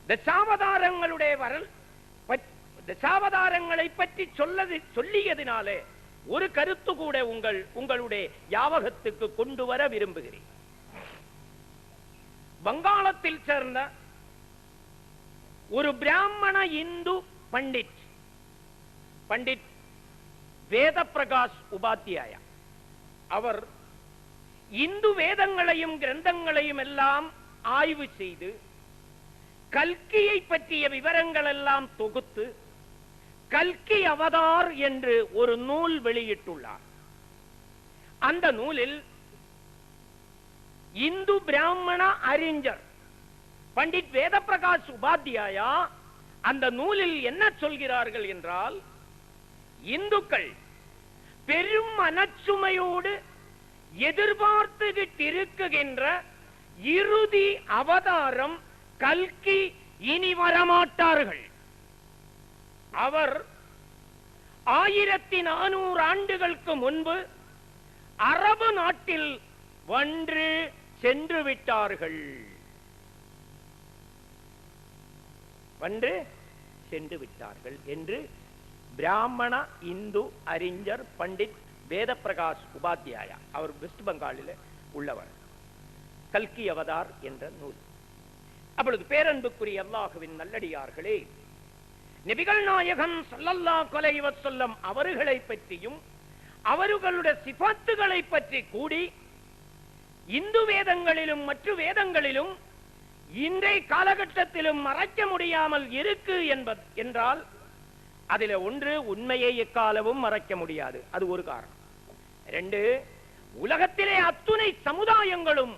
தசாவதாரங்களுடைய தசாவதாரங்களை பற்றி சொல்லியதினாலே ஒரு கருத்து கூட உங்களுடைய ஞாபகத்துக்கு கொண்டு வர விரும்புகிறேன். வங்காளத்தில் சேர்ந்த ஒரு பிராமண இந்து பண்டிட் வேத பிரகாஷ் உபாத்தியாயா, அவர் இந்து வேதங்களையும் கிரந்தங்களையும் எல்லாம் ஆய்வு செய்து கல்கியை பற்றிய விவரங்கள் எல்லாம் தொகுத்து கல்கி அவதார் என்று ஒரு நூல் வெளியிட்டுள்ளார். அந்த நூலில் இந்து பிராமண அறிஞர் பண்டிட் வேத பிரகாஷ் உபாத்தியாயா அந்த நூலில் என்ன சொல்கிறார்கள் என்றால், இந்துக்கள் பெரும் மனச்சுமையோடு எதிர்பார்த்துகிட்டிருக்கின்ற இறுதி அவதாரம் கல்கி இனி வரமாட்டார்கள். அவர் 1400 ஆண்டுகளுக்கு முன்பு அரபு நாட்டில் வந்து சென்று விட்டார்கள் என்று பிராமண இந்து அறிஞர் பண்டிட் வேத பிரகாஷ் உபாத்தியாயா, அவர் வெஸ்ட் பெங்காலில் உள்ளவர், கல்கி அவதார் என்ற நூல். அப்பொழுது பேரன்புக்குரிய அல்லாஹ்வின் நல்லடியார்களே, நபிகள் நாயகம் ஸல்லல்லாஹு அலைஹி வஸல்லம் அவர்களை பற்றியும் அவர்களுடைய சிஃபாத்துகளை பற்றி கூடி இந்து வேதங்களிலும் மற்ற வேதங்களிலும் இன்றைய காலகட்டத்திலும் மறைக்க முடியாமல் இருக்கு என்றால் அதில ஒன்று, உண்மையை எக்காலவும் மறைக்க முடியாது, அது ஒரு காரணம். 2, உலகத்திலே அத்துணை சமுதாயங்களும்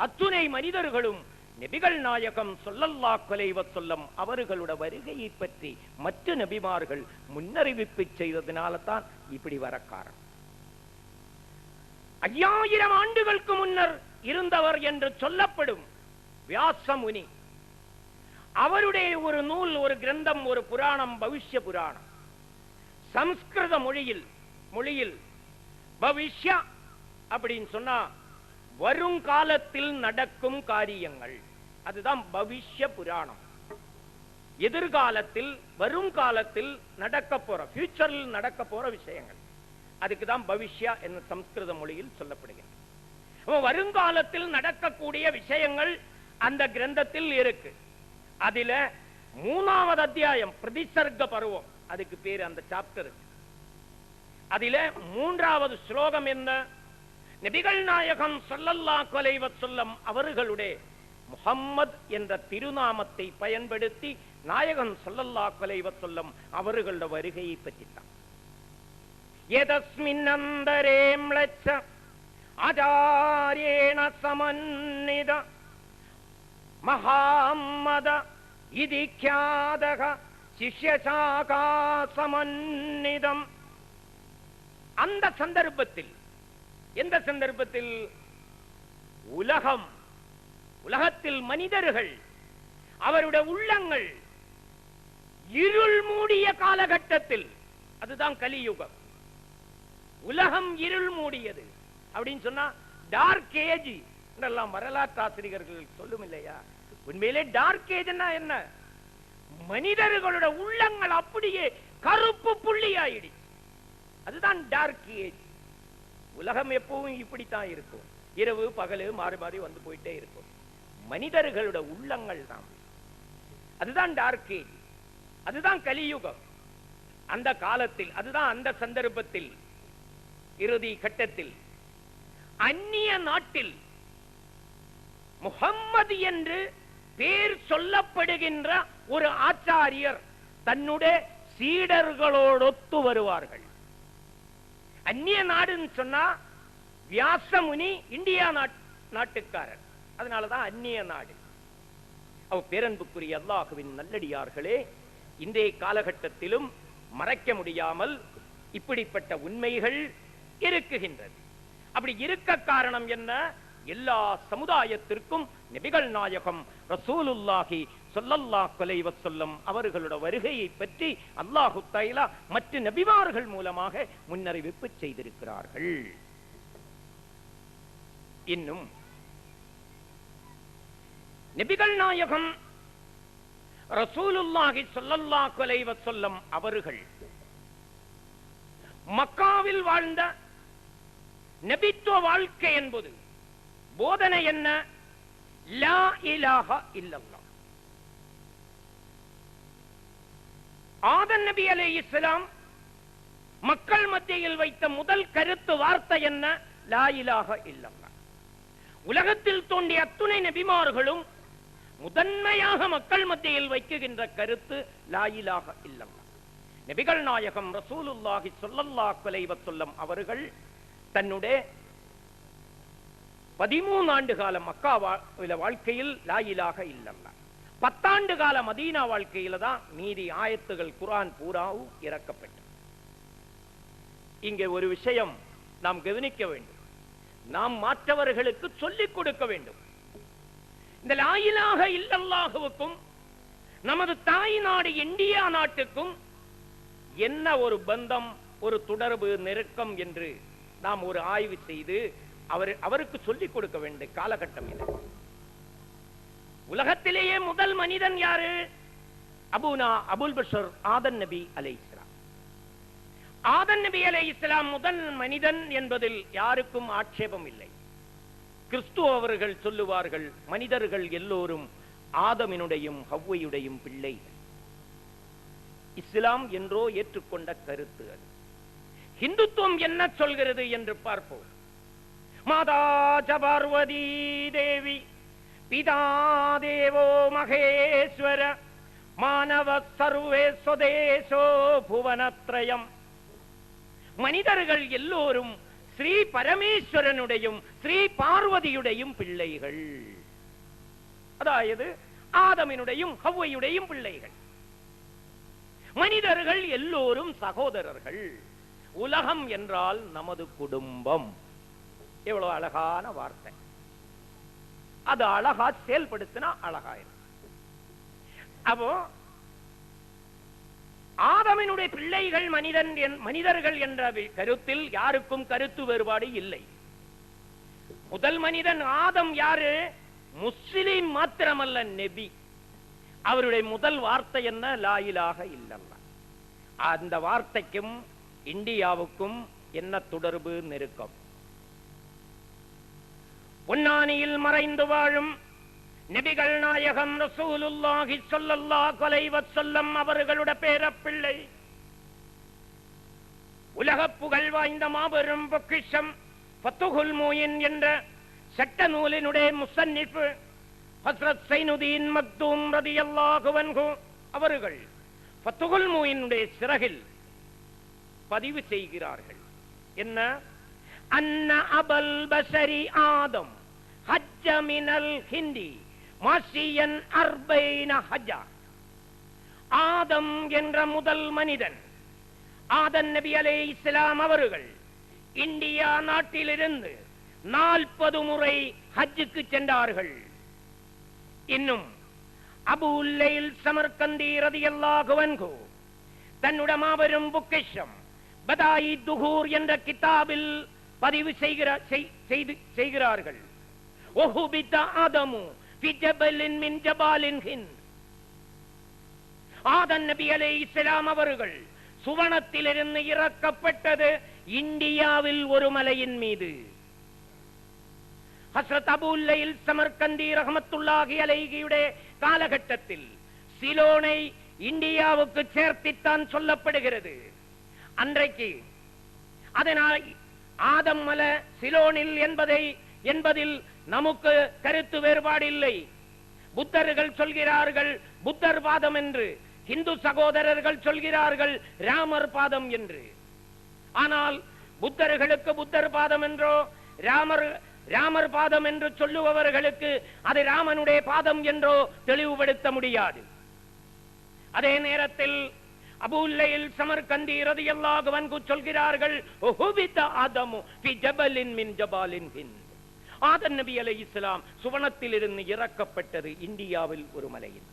அத்துணை மனிதர்களும் நபிகள் நாயகம் ஸல்லல்லாஹு அலைஹி வஸல்லம் அவர்களுடைய வருகையை பற்றி மற்ற நபிமார்கள் முன்னறிவிப்பு செய்ததனால தான் இப்படி வர காரணம். 5000 ஆண்டுகளுக்கு முன்னர் இருந்தவர் என்று சொல்லப்படும் வியாச முனி, அவருடைய ஒரு நூல், ஒரு கிரந்தம், ஒரு புராணம் பவிஷ்ய புராணம். சம்ஸ்கிருத மொழியில் பவிஷ்ய அப்படின்னு சொன்னா வருங்காலத்தில் நடக்கும் காரியங்கள், அதுதான் பவிஷ்ய புராணம். எதிர்காலத்தில் வருங்காலத்தில் நடக்க போற, ஃபியூச்சரில் நடக்க போற விஷயங்கள், அதுக்குதான் பவிஷ்யா என்று சம்ஸ்கிருத மொழியில் சொல்லப்படுகிறது. வருங்காலத்தில் நடக்கக்கூடிய விஷயங்கள் அந்த கிரந்தத்தில் இருக்கு. அதில 3வது அத்தியாயம் பிரதிசர்க பருவம், அதுக்கு பேரு அந்த சாப்டர். அதில 3வது ஸ்லோகம் என்ன? நபிகள் நாயகம் ஸல்லல்லாஹு அலைஹி வஸல்லம் அவர்களுடைய முஹம்மத் என்ற திருநாமத்தை பயன்படுத்தி நாயகம் ஸல்லல்லாஹு அலைஹி வஸல்லம் அவர்களுடைய வருகையை பற்றித்தான். யதஸ்மின் அந்தரே ம்லச்ச ஆச்சார்யேண சமன்னித மஹாம்மத இதி க்யாதக சிஷ்யசாகா சமன்னிதம். அந்த சந்தர்ப்பத்தில், எந்த சந்தர்ப்பத்தில்? உலகத்தில் மனிதர்கள், அவருடைய உள்ளங்கள் இருள் மூடிய காலகட்டத்தில், அதுதான் கலியுகம். உலகம் இருள் மூடியது அப்படின்னு சொன்னா டார்க் ஏஜ் என்றெல்லாம் வரலாற்று ஆசிரியர்கள் சொல்லும் இல்லையா? உண்மையிலே டார்க் ஏஜ்னா என்ன? மனிதர்களுடைய உள்ளங்கள் அப்படியே கருப்பு புள்ளி ஆயிடுச்சு, அதுதான் டார்க் ஏஜ். உலகம் எப்பவும் இப்படித்தான் இருக்கும், இரவு பகலு மாறி மாறி வந்து போயிட்டே இருக்கும். மனிதர்களுடைய உள்ளங்கள் தான், அதுதான் டார்க் ஏஜ், அதுதான் கலியுகம். அந்த காலத்தில், அதுதான் அந்த சந்தர்ப்பத்தில், இறுதி கட்டத்தில் அந்நிய நாட்டில் முஹம்மது என்று பேர் சொல்லப்படுகின்ற ஒரு ஆச்சாரியர் தன்னுடைய சீடர்களோடொத்து வருவார்கள். அந்நிய நாடுன்னு சொன்னா வியாசமுனி இந்தியா நாட்டுக்காரர், அதனாலதான் அந்நிய நாடு. பேரன்புக்குரிய அல்லாஹுவின் நல்லடியார்களே, இன்றைய காலகட்டத்திலும் மறைக்க முடியாமல் இப்படிப்பட்ட உண்மைகள் இருக்குகின்றது. அப்படி இருக்க காரணம் என்ன? எல்லா சமுதாயத்திற்கும் நபிகள் நாயகம் ரசூலுல்லாஹி ஸல்லல்லாஹு அலைஹி வஸல்லம் அவர்களுடைய வருகையை பற்றி அல்லாஹு தஆலா மற்ற நபிமார்கள் மூலமாக முன்னறிவிப்பு செய்திருக்கிறார்கள். இன்னும் நபிகள் நாயகம் ரசூலுல்லாஹி ஸல்லல்லாஹு அலைஹி வஸல்லம் அவர்கள் மக்காவில் வாழ்ந்த நபித்துவ வாழ்க்கை என்பது போதனை என்ன? லா இலாஹா இல்லல்லாஹ். ஆதம் நபி அலைஹிஸ்ஸலாம் மக்கள் மத்தியில் வைத்த முதல் கருத்து வார்த்தை என்ன? லா இலாஹா இல்லல்லாஹ். உலகத்தில் தோன்றிய அத்துணை நபிமார்களும் முதன்மையாக மக்கள் மத்தியில் வைக்குகின்ற கருத்து லா இலாஹா இல்லல்லாஹ். நபிகள் நாயகம் ரசூலுல்லாஹி ஸல்லல்லாஹு அலைஹி வஸல்லம் அவர்கள் தன்னுடைய 13 ஆண்டு கால மக்கா வாழ்க்கையில் லா இலாஹா இல்லல்லாஹ், 10 ஆண்டு கால மதீனா வாழ்க்கையில தான் மீதி ஆயத்துகள் குர்ஆன் பூராவும் இறக்கப்பட்டது. இங்கே ஒரு விஷயம் நாம் கவனிக்க வேண்டும், நாம் மற்றவர்களுக்கு சொல்லிக் கொடுக்க வேண்டும். இந்த லா இலாஹா இல்லல்லாஹுவுக்கும் நமது தாய் நாடு இந்தியா நாட்டுக்கும் என்ன ஒரு பந்தம், ஒரு தொடர்பு, நெருக்கம் என்று நாம் ஒரு ஆய்வு செய்து அவருக்கு சொல்லிக் கொடுக்க வேண்டிய காலகட்டம் இது. உலகத்திலேயே முதல் மனிதன் யாரு? அபுல் பஷர் ஆதம் நபி அலைஹிஸ்ஸலாம். ஆதம் நபி அலைஹிஸ்ஸலாம் முதல் மனிதன் என்பதில் யாருக்கும் ஆட்சேபம் இல்லை. கிறிஸ்துவர்கள் சொல்லுவார்கள், மனிதர்கள் எல்லோரும் ஆதமினுடையும் ஹவ்வையுடையும் பிள்ளைகள். இஸ்லாம் என்றோ ஏற்றுக்கொண்ட கருத்து அது. ஹிந்துத்துவம் என்ன சொல்கிறது என்று பார்ப்போம். மாதா பார்வதி தேவி, பிதா தேவோ மகேஸ்வர, மானவ சர்வே சொதேசோ புவனத்ரயம். மனிதர்கள் எல்லோரும் ஸ்ரீ பரமேஸ்வரனுடையும் ஸ்ரீ பார்வதியுடையும் பிள்ளைகள். அதாவது ஆதமினுடையும் ஹவ்வையுடையும் பிள்ளைகள். மனிதர்கள் எல்லோரும் சகோதரர்கள். உலகம் என்றால் நமது குடும்பம். எவ்வளவு அழகான வார்த்தை. அது அழகா செயல்படுத்தினா அழகாயிரும். அப்போ ஆதமினுடைய பிள்ளைகள் மனிதர்கள் என்ற கருத்தில் யாருக்கும் கருத்து வேறுபாடு இல்லை. முதல் மனிதன் ஆதம் யாரு? முஸ்லிம் மாத்திரமல்ல, நபி. அவருடைய முதல் வார்த்தை என்ன? லா இலாஹ இல்லல்லாஹ். அந்த வார்த்தைக்கும் இந்தியாவுக்கும் என்ன தொடர்பு, நெருக்கம்? பொன்னானியில் மறைந்து வாழும் நபிகள் நாயகம் ரசூலுல்லாஹி ஸல்லல்லாஹு அலைஹி வஸல்லம் அவர்களுடைய பேரப்பிள்ளை, உலக புகழ் வாய்ந்த மாபெரும் பொக்கிஷம் ஃபத்துஹுல் மூயின் என்ற சட்ட நூலினுடைய முஸன்னிஃப் ஹஸ்ரத் ஸைனுதீன் மக்தூம் ரலியல்லாஹு அன்ஹு அவர்கள் ஃபத்துஹுல் மூயினுடைய சிறகில் பதிவு செய்கிறார்கள். என்ன? அன்ன அபல் பஷரி ஆதம் ஹஜ்ஜ மினல் ஹிந்தி மாசியன் அர்பைன ஹஜ்ஜா. ஆதம் என்ற முதல் மனிதன் ஆதம் நபி அலைஹிஸ்ஸலாம் அவர்கள் இந்தியா நாட்டிலிருந்து 40 முறை ஹஜ்ஜுக்கு சென்றார்கள். இன்னும் அபூ லைல் சமர்கந்தி ரலியல்லாஹு அன்ஹு தன்னுடைய மாபெரும் பொக்கிஷம் பதாயி துஹூர் என்ற கிதாபில் பதிவு செய்கிறார்கள். ஒஹுபித ஆதமு ஃபி ஜபலின் மின் ஜபாலின் ஹிந்த். ஆதம் நபி அலைஹிஸ்ஸலாம் அவர்கள் சுவனத்திலிருந்து இறக்கப்பட்டது இந்தியாவில் ஒரு மலையின் மீது. ஹஸ்ரத் அபூ லைல் சமர்கந்தி ரஹ்மத்துல்லாஹி அலைஹியுடைய காலகட்டத்தில் சிலோனை இந்தியாவுக்கு சேர்த்தித்தான் சொல்லப்படுகிறது. அன்றைக்கு அதனால் ஆதம் மல சிலோனில் என்பதில் நமக்கு கருத்து வேறுபாடு இல்லை. புத்தர்கள் சொல்கிறார்கள் புத்தர் பாதம் என்று, இந்து சகோதரர்கள் சொல்கிறார்கள் ராமர் பாதம் என்று. ஆனால் புத்தர்களுக்கு புத்தர் பாதம் என்றோ ராமர் பாதம் என்று சொல்லுபவர்களுக்கு அது ராமனுடைய பாதம் என்றோ தெளிவுபடுத்த முடியாது. அதே நேரத்தில் அபூ லைல் சமர்கந்தி ரலியல்லாஹு அன்ஹு சொல்கிறார்கள் உஹுபித ஆதமு ஃபி ஜபலின் மின் ஜபாலின் ஹிந்த். ஆதம் நபி அலைஹிஸ்ஸலாம் சுவனத்தில் இருந்து இறக்கப்பட்டது இந்தியாவில் ஒரு மலையில்.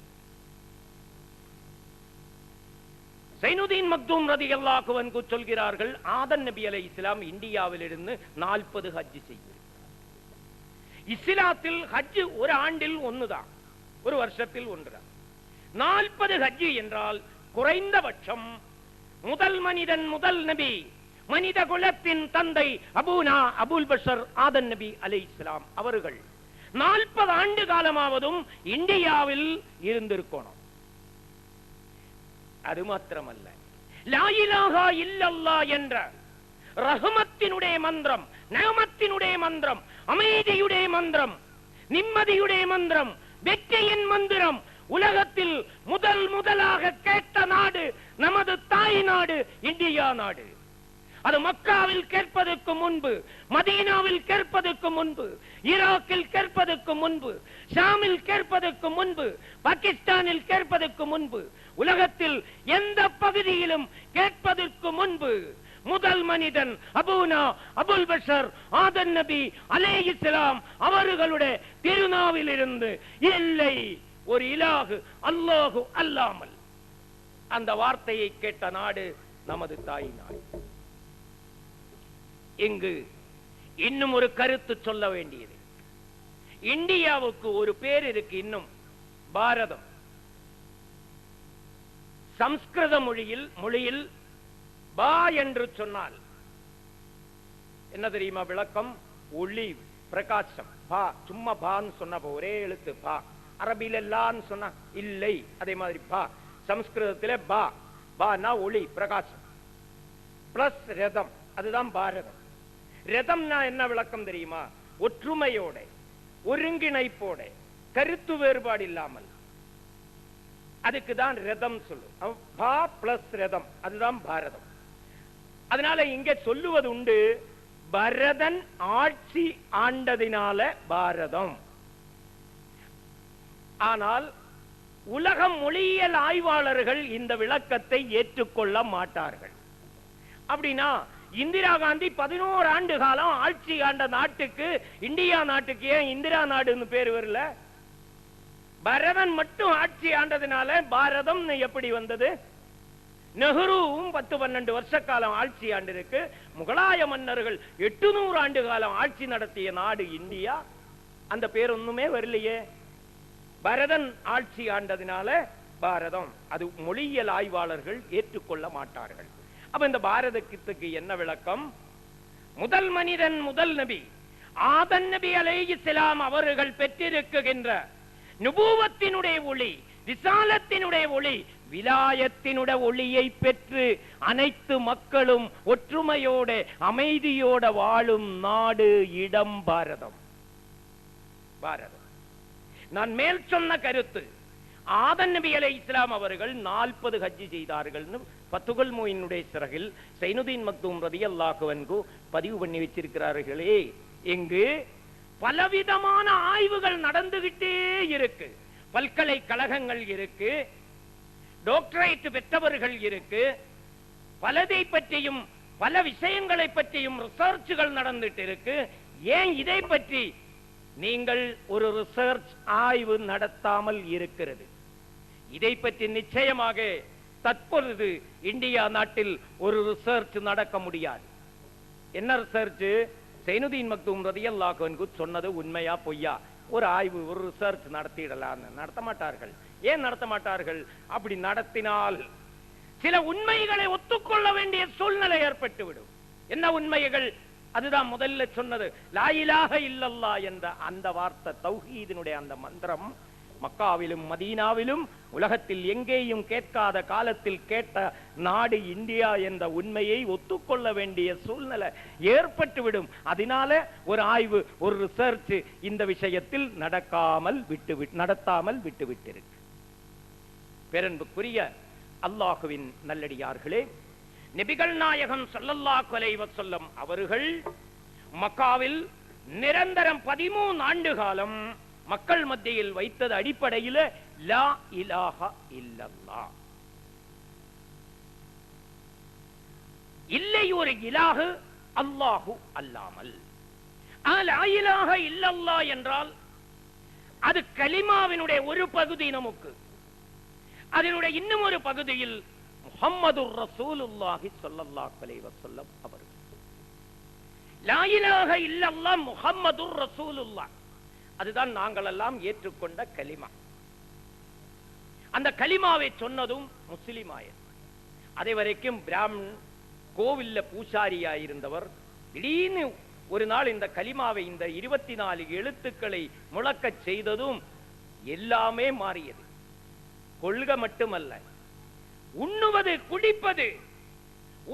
ஸைனுதீன் மக்தூம் ரலியல்லாஹு அன்ஹு சொல்கிறார்கள் ஆதம் நபி அலைஹிஸ்ஸலாம் இந்தியாவில் இருந்து 40 ஹஜ் செய்தார். இஸ்லாத்தில் ஹஜ் ஒரு ஆண்டில் ஒன்றுதான், ஒரு வருஷத்தில் ஒன்றுதான். 40 ஹஜ் என்றால் குறைந்தபட்சம் முதல் மனிதன், முதல் நபி, மனித குலத்தின் தந்தை அபூனா அபுல் பஷர் ஆதம் நபி அலைஹிஸ்ஸலாம் அவர்கள் 40 ஆண்டு காலமாவதும் இந்தியாவில் இருந்திருக்கணும். அது மாத்திரமல்ல, லா இலாஹா இல்லல்லாஹ் என்ற ரஹ்மத்தினுடைய மந்திரம், நஹமத்தினுடைய மந்திரம், அமைதியுடைய மந்திரம், நிம்மதியுடைய மந்திரம், வெற்றியின் மந்திரம் உலகத்தில் முதலாக கேட்ட நாடு நமது தாய் நாடு இந்தியா நாடு. அது மக்காவில் கேட்பதற்கு முன்பு, மதீனாவில் கேட்பதற்கு முன்பு, ஈராக்கில் கேட்பதற்கு முன்பு, ஷாமில் கேட்பதற்கு முன்பு, பாகிஸ்தானில் கேட்பதற்கு முன்பு, உலகத்தில் எந்த பகுதியிலும் கேட்பதற்கு முன்பு முதல் மனிதன் அபூனா அபுல் பஷர் ஆதம் நபி அலைஹிஸ்ஸலாம் அவர்களுடைய திருநாவில் இருந்து இல்லை ஒரு இலாஹு அல்லாஹு அல்லாமல் அந்த வார்த்தையை கேட்ட நாடு நமது தாய் நாடு. இங்கு இன்னும் ஒரு கருத்து சொல்ல வேண்டியது. இந்தியாவுக்கு ஒரு பேர் இருக்கு இன்னும், பாரதம். சம்ஸ்கிருத மொழியில் பா என்று சொன்னால் என்ன தெரியுமா விளக்கம்? ஒளி, பிரகாசம். பா சும்மா பான்னு சொன்ன ஒரே எழுத்து பா. அரபில லான்னு சொன்னா இல்லை, அதே மாதிரி பா. சம்ஸ்கிருதத்திலே பா, பானா ஒளி, பிரகாசம். பிளஸ் ரதம், அதுதான் பாரதம். ரதம்னா என்ன விளக்கம் தெரியுமா? ஒற்றுமையோட, ஒருங்கிணைப்போட, கருத்து வேறுபாடு இல்லாமல். அதுக்கு தான் ரதம் சொல்லும். பா பிளஸ் ரதம், அதுதான் பாரதம். அதனால இங்க சொல்லுவது உண்டு, பரதன் ஆட்சி ஆண்டதினால பாரதம். ஆனால் உலக மொழியியல் ஆய்வாளர்கள் இந்த விளக்கத்தை ஏற்றுக்கொள்ள மாட்டார்கள். அப்படின்னா இந்திரா காந்தி 11 ஆண்டு காலம் ஆட்சி ஆண்ட நாட்டுக்கு, இந்தியா நாட்டுக்கு ஏன் இந்திரா நாடுன்னு பேர் வரல? பரதன் மட்டும் ஆட்சி ஆண்டதினால பாரதம் எப்படி வந்தது? நெஹ்ருவும் 10-12 வருஷ காலம் ஆட்சி ஆண்டிருக்கு. முகலாய மன்னர்கள் 800 ஆண்டு காலம் ஆட்சி நடத்திய நாடு இந்தியா. அந்த பேர் ஒண்ணுமே வரலையே. பரதன் ஆட்சி ஆண்டதினால பாரதம். அது மொழியியல் ஆய்வாளர்கள் ஏற்றுக்கொள்ள மாட்டார்கள். அப்ப இந்த பாரதத்துக்கு என்ன விளக்கம்? முதல் மனிதன், முதல் நபி ஆதம் நபி அலைஹிஸ்ஸலாம் அவர்கள் பெற்றிருக்கின்ற நுபுவத்தினுடைய ஒளி, ரிசாலத்தினுடைய ஒளி, விலாயத்தினுடைய ஒளியை பெற்று அனைத்து மக்களும் ஒற்றுமையோட அமைதியோட வாழும் நாடு, இடம் பாரதம். பாரதம். நான் மேல் சொன்ன கருத்து, ஆதம் நபி அலைஹிஸ்ஸலாம் அவர்கள் 40 ஹஜ் செய்தார்கள். ஃபத்துல் மொயினுடைய சிறகில் ஸைனுதீன் மக்தூம் ரலியல்லாஹு அன்ஹு பதிவு பண்ணி வச்சிருக்கிறார்களே. இங்கு பலவிதமான ஆய்வுகள் நடந்துகிட்டே இருக்கு. பல்கலைக்கழகங்கள் இருக்கு, டாக்டரேட் பெற்றவர்கள் இருக்கு, பலதை பற்றியும் பல விஷயங்களை பற்றியும் ரிசர்ச்கள் நடந்துட்டு இருக்கு. ஏன் இதை பற்றி நீங்கள் ஒரு ரிசர்ச் ஆய்வு நடத்தாமல் இருக்கிறது? இதை பற்றி நிச்சயமாக தற்பொழுது இந்தியா நாட்டில் ஒரு ரிசர்ச் நடக்க முடியாது. என்ன ரிசர்ச்? ஸைனுதீன் மக்தூம் ரலியல்லாஹு அன்ஹு சொன்னது உண்மையா பொய்யா? ஒரு ஆய்வு, ஒரு ரிசர்ச் நடத்திடலாம். நடத்த மாட்டார்கள். ஏன் நடத்த மாட்டார்கள்? அப்படி நடத்தினால் சில உண்மைகளை ஒத்துக்கொள்ள வேண்டிய சூழ்நிலை ஏற்பட்டுவிடும். என்ன உண்மைகள்? அதுதான் முதல்ல சொன்னது, லா இலாஹ இல்லல்லாஹ் என்ற அந்த வார்த்தை, தௌஹீதினுடைய அந்த மந்திரம் மக்காவிலும் மதீனாவிலும் உலகத்தில் எங்கேயும் கேட்காத காலத்தில் கேட்ட நாடு இந்தியா என்ற உண்மையை ஒத்துக்கொள்ள வேண்டிய சூழ்நிலை ஏற்பட்டுவிடும். அதனால ஒரு ஆய்வு, ஒரு ரிசர்ச் இந்த விஷயத்தில் நடத்தாமல் விட்டுவிட்டிருக்கு. பேரன்புக்குரிய அல்லாஹுவின் நல்லடியார்களே, நபிகள் நாயகம் ஸல்லல்லாஹு அலைஹி வஸல்லம் அவர்கள் மக்காவில் நிரந்தரம் 13 ஆண்டு காலம் மக்கள் மத்தியில் வைத்தது அடிப்படையில் லா இலாஹ இல்லல்லாஹ். இல்லை ஒரு இலாஹு அல்லாஹு அல்லாமல். லா இலாஹ இல்லல்லாஹ் என்றால் அது கலிமாவினுடைய ஒரு பகுதி நமக்கு. அதனுடைய இன்னும் ஒரு பகுதியில் முஹம்மதுர் ரசூலுல்லாஹி ஸல்லல்லாஹு அலைஹி வஸல்லம் அவர்கள். லா இலாஹ இல்லல்லாஹ் முஹம்மதுர் ரசூலுல்லாஹ், அதுதான் நாங்கள் எல்லாம் ஏற்றுக்கொண்ட கலிமா. அந்த கலிமாவை சொன்னதும் முஸ்லிமாயர். அதை வரைக்கும் பிராமணன் கோவில்ல பூசாரியா இருந்தவர் திடீர்னு ஒரு நாள் இந்த கலிமாவை, இந்த 24 எழுத்துக்களை முழக்க செய்ததும் எல்லாமே மாறியது. கொள்கை மட்டுமல்ல, உண்ணுவது, குடிப்பது,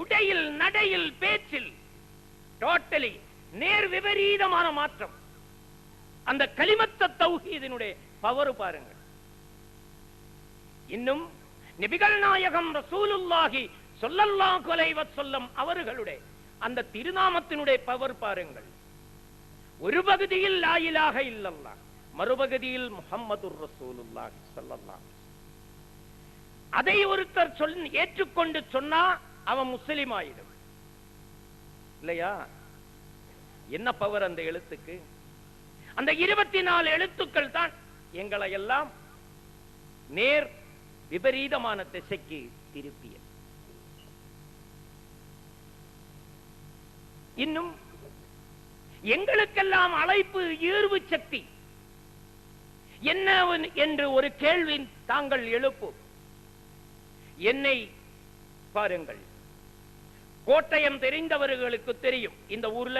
உடையில், நடையில், பேச்சில் டோட்டலி நேர் விபரீதமான மாற்றம். அந்த கலிமத்த தௌஹீதினுடைய பவர் பாருங்கள். இன்னும் நபிகள் நாயகம் ரசூலுல்லாஹி ஸல்லல்லாஹு அலைஹி வஸல்லம் அவர்களுடைய அந்த திருநாமத்தினுடைய பவர் பாருங்கள். ஒரு பகுதியில் லா இலாஹ இல்லல்லாஹ், மறுபகுதியில் முஹம்மதுர் ரசூலுல்லாஹி ஸல்லல்லாஹு. அதை ஒருத்தர் ஏற்றுக்கொண்டு சொன்னா அவன் முஸ்லிம் ஆயிடும் இல்லையா? என்ன பவர் அந்த எழுத்துக்கு? அந்த 24 எழுத்துக்கள் தான் எங்களை எல்லாம் நேர் விபரீதமான திசைக்கு திருப்பிய. இன்னும் எங்களுக்கெல்லாம் அழைப்பு, ஈர்வு சக்தி என்ன என்று ஒரு கேள்வி தாங்கள் எழுப்பும். என்னை பாருங்கள், கோட்டயம் தெரிந்தவர்களுக்கு தெரியும். இந்த ஊர்ல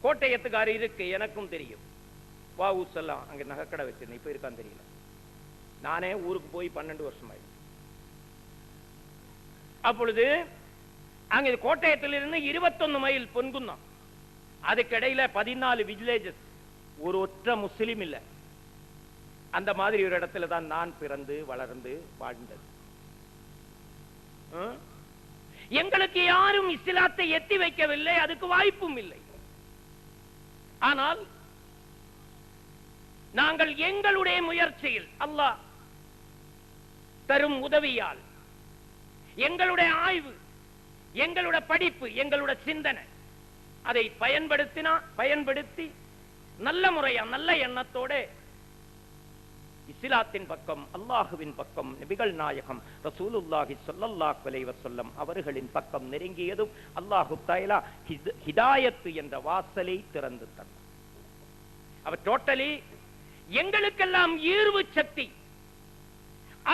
கோட்டயத்துக்கார இருக்கு, எனக்கும் தெரியும். வாவுசெல்லாம் அங்க நகைக்கடை வச்சிருந்தேன், இப்ப இருக்கான்னு தெரியல. நானே ஊருக்கு போய் 12 வருஷம் ஆயிடுச்சு. அப்பொழுது அங்க கோட்டயத்திலிருந்து 21 மைல் பொன்குன்னம், அதுக்கிடையில 14 வில்லேஜஸ், ஒரு ஒற்ற முஸ்லிம் இல்ல. அந்த மாதிரி ஒரு இடத்துல தான் நான் பிறந்து வளர்ந்து வாழ்ந்தது. எங்களுக்கு யாரும் இஸ்லாத்தை எத்தி வைக்கவில்லை, அதுக்கு வாய்ப்பும் இல்லை. ஆனால் நாங்கள் எங்களுடைய முயற்சியில் அல்லாஹ் தரும் உதவியால், எங்களுடைய ஆய்வு, எங்களுடைய படிப்பு, எங்களுடைய சிந்தனை, அதை பயன்படுத்தி நல்ல முறையா நல்ல எண்ணத்தோட இஸ்லாத்தின் பக்கம், அல்லாஹுவின் பக்கம், நபிகள் நாயகம் ரசூலுல்லாஹி ஸல்லல்லாஹு அலைஹி வஸல்லம் அவர்களின் பக்கம் நெருங்கியதும் அல்லாஹு தஆலா ஹிதாயத் என்ற வாசலை திறந்து தந்தார். அவர் டோட்டலி எங்களுக்கெல்லாம் ஈர்வு சக்தி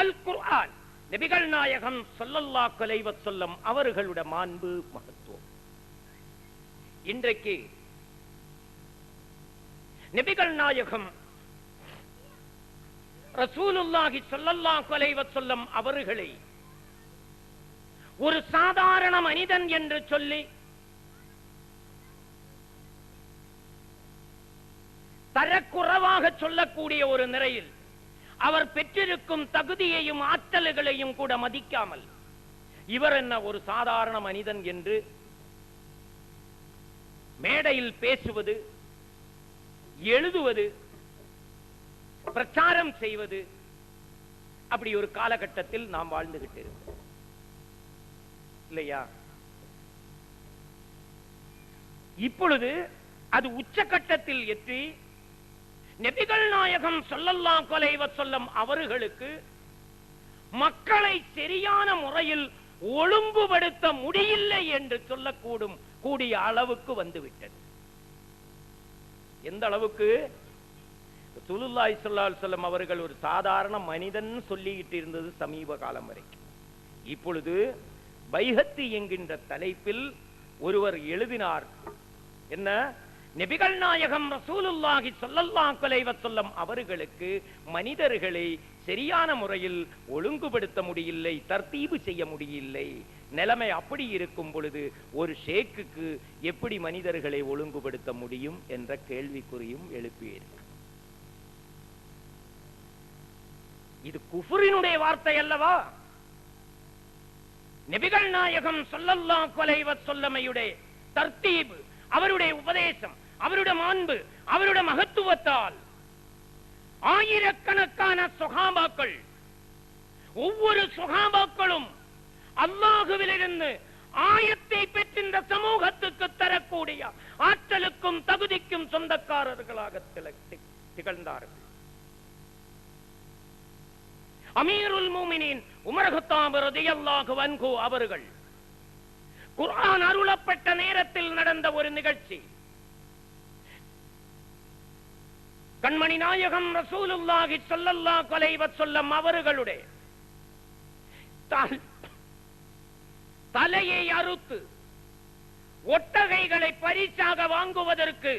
அல் குர்ஆன், நபிகள் நாயகம் ஸல்லல்லாஹு அலைஹி வஸல்லம் அவர்களுடைய மாண்பு, மகத்துவம். இன்றைக்கு நபிகள் நாயகம் ரசூலுல்லாஹி ஸல்லல்லாஹு அலைஹி வஸல்லம் அவர்களை ஒரு சாதாரண மனிதன் என்று சொல்லி தரக்குறைவாக சொல்லக்கூடிய ஒரு நிலையில் அவர் பெற்றிருக்கும் தகுதியையும் ஆற்றல்களையும் கூட மதிக்காமல் இவர் என்ன ஒரு சாதாரண மனிதன் என்று மேடையில் பேசுவது, எழுதுவது, பிரச்சாரம் செய்வது, அப்படி ஒரு காலகட்டத்தில் நாம் வாழ்ந்துகிட்டு இருக்கோம் இல்லையா? இப்பொழுது அது உச்சகட்டத்தில் எட்டி நபிகள் நாயகம் ஸல்லல்லாஹு அலைஹி வஸல்லம் அவர்களுக்கு மக்களை சரியான முறையில் ஒழுங்குபடுத்த முடியவில்லை என்று சொல்லக்கூடிய அளவுக்கு வந்துவிட்டது. எந்த அளவுக்கு? ரசூலுல்லாஹி ஸல்லல்லாஹு அலைஹி வஸல்லம் அவர்கள் ஒரு சாதாரண மனிதன் சொல்லிக்கிட்டு இருந்தது சமீப காலம் வரைக்கும். இப்பொழுது பைஹத்தி என்கின்ற தலைப்பில் ஒருவர் எழுதினார். என்ன? நபிகள் நாயகம் ரசூலுல்லாஹி ஸல்லல்லாஹு அலைஹி வஸல்லம் அவர்களுக்கு மனிதர்களை சரியான முறையில் ஒழுங்குபடுத்த முடியவில்லை, தர்தீபு செய்ய முடியவில்லை. நிலைமை அப்படி இருக்கும் பொழுது ஒரு ஷேக்குக்கு எப்படி மனிதர்களை ஒழுங்குபடுத்த முடியும் என்ற கேள்விக்குறியும் எழுப்பியிருக்கு. இது குஃப்ரினுடைய வார்த்தை அல்லவா? நபிகள் நாயகம் ஸல்லல்லாஹு அலைஹி வஸல்லமையுடைய தர்தீப், அவருடைய உபதேசம், அவருடைய மாண்பு, அவருடைய மகத்துவத்தால் ஆயிரக்கணக்கான சுஹாபாக்கள், ஒவ்வொரு சுஹாபாக்களும் அல்லாஹுவிலிருந்து ஆயத்தை பெற்றிருந்த சமூகத்துக்கு தரக்கூடிய ஆற்றலுக்கும் தகுதிக்கும் சொந்தக்காரர்களாக திகழ்ந்தார்கள். அமீருல் மூமினீன் உமர் கத்தாப் ரலியல்லாஹு அன்ஹு அவர்கள் குர்ஆன் அருளப்பட்ட நேரத்தில் நடந்த ஒரு நிகழ்ச்சி. கண்மணி நாயகம் ரசூலுல்லாஹி ஸல்லல்லாஹு அலைஹி வஸல்லம் அவர்களுடைய தலையை அறுத்து ஒட்டகைகளை பரிசாக வாங்குவதற்கு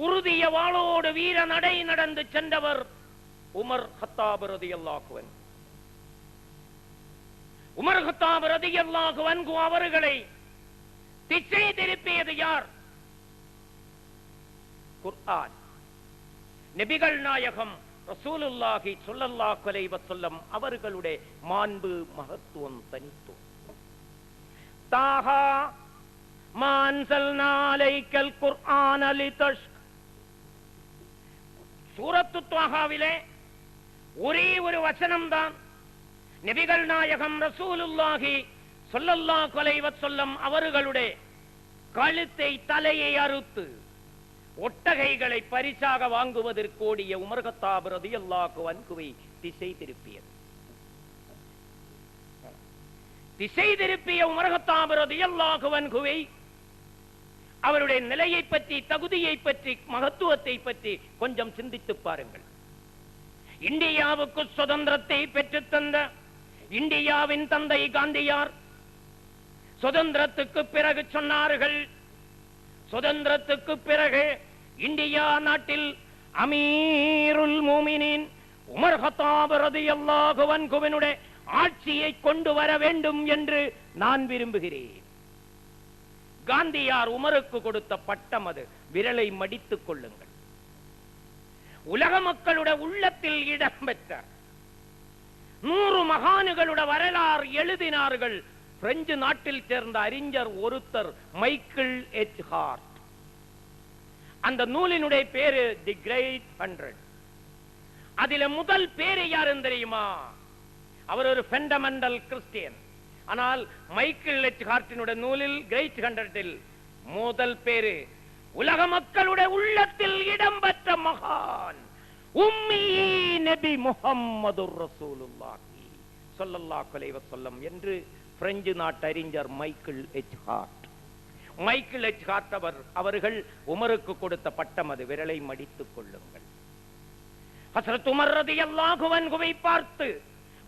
உறுதிய வாளோடு வீர நடை நடந்து சென்றவர் உமர் கத்தாப் ரலியல்லாஹு அன்ஹு. உமர் கத்தாப் ரலியல்லாஹு அன்ஹு அவர்களை திசை திருப்பியது யார்? குர்ஆன். நபிகள் நாயகம் ரசூலுல்லாஹி ஸல்லல்லாஹு அலைஹி வஸல்லம் அவர்களுடைய மாண்பு, மகத்துவம், தனித்துவம். தாஹா மா அன்ஸல்னா அலைக்கல் குர்ஆன லிதஷ்க. சூரத்து தாஹாவிலே ஒரே ஒரு வசனம் தான் நபிகள் நாயகம் ரசூலுல்லாஹி ஸல்லல்லாஹு அலைஹி வஸல்லம் அவர்களுடைய கழுத்தை, தலையை அறுத்து ஒட்டகைகளை பரிசாக வாங்குவதற்கோடிய உமர் கத்தாப் ரலியல்லாஹு அன்ஹுவை திசை திருப்பியது. திசை திருப்பிய உமர் கத்தாப் ரலியல்லாஹு அன்ஹுவை அவருடைய நிலையை பற்றி, தகுதியை பற்றி, மகத்துவத்தை பற்றி கொஞ்சம் சிந்தித்து பாருங்கள். இந்தியாவுக்கு சுதந்திரத்தை பெற்றுத் தந்த இந்தியாவின் தந்தை காந்தியார் சுதந்திரத்துக்கு பிறகு சொன்னார்கள், சுதந்திரத்துக்கு பிறகு இந்தியா நாட்டில் அமீருல் மூமினீன் உமர் கத்தாப் ரலியல்லாஹு அன்ஹுவினுடைய ஆட்சியை கொண்டு வர வேண்டும் என்று நான் விரும்புகிறேன். காந்தியார் உமருக்கு கொடுத்த பட்டம் அது. விரலை மடித்துக் கொள்ளுங்கள். உலக மக்களுடைய உள்ளத்தில் இடம்பெற்ற 100 மகான்களுடைய வரலாறு எழுதினார்கள். பிரெஞ்சு நாட்டில் சேர்ந்த அறிஞர் ஒருத்தர் மைக்கேல் எச் ஹார்ட். அந்த நூலினுடைய பேரு தி கிரேட் 100. அதில முதல் பேரு யாருன்னு தெரியுமா? அவர் ஒரு ஃபண்டமெண்டல் கிறிஸ்டியன். ஆனால் மைக்கேல் எச் ஹார்ட்டினுடைய நூலில் கிரேட் 100 முதல் பேரு உலக மக்களுடைய உள்ளத்தில் இடம்பெற்ற மகான் உம்மி நபி முஹம்மதுர் ரசூலுல்லாஹி ஸல்லல்லாஹு அலைஹி வஸல்லம் என்று பிரெஞ்சு நாட்டு அறிஞர் Michael H Hart. Michael H Hart அவர்கள் உமருக்கு கொடுத்த பட்டம் அது. விரலை மடித்துக் கொள்ளுங்கள். ஹஸ்ரத் உமர் ரலியல்லாஹு அன்ஹுவை பார்த்து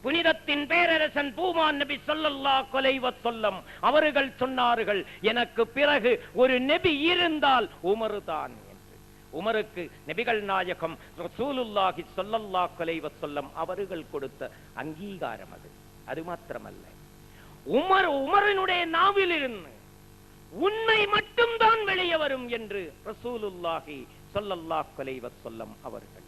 புனிதத்தின் பேரரசன் பூமான் நபி ஸல்லல்லாஹு அலைஹி வஸல்லம் அவர்கள் சொன்னார்கள், எனக்கு பிறகு ஒரு நபி இருந்தால் உமர் தான் என்று. உமருக்கு நபிகள் நாயகம் ரசூலுல்லாஹி ஸல்லல்லாஹு அலைஹி வஸல்லம் அவர்கள் கொடுத்த அங்கீகாரம் அது. அது மாத்திரமல்ல, உமரினுடைய நாவிலிருந்து உண்மை மட்டும்தான் வெளியே வரும் என்று ரசூலுல்லாஹி ஸல்லல்லாஹு அலைஹி வஸல்லம் அவர்கள்.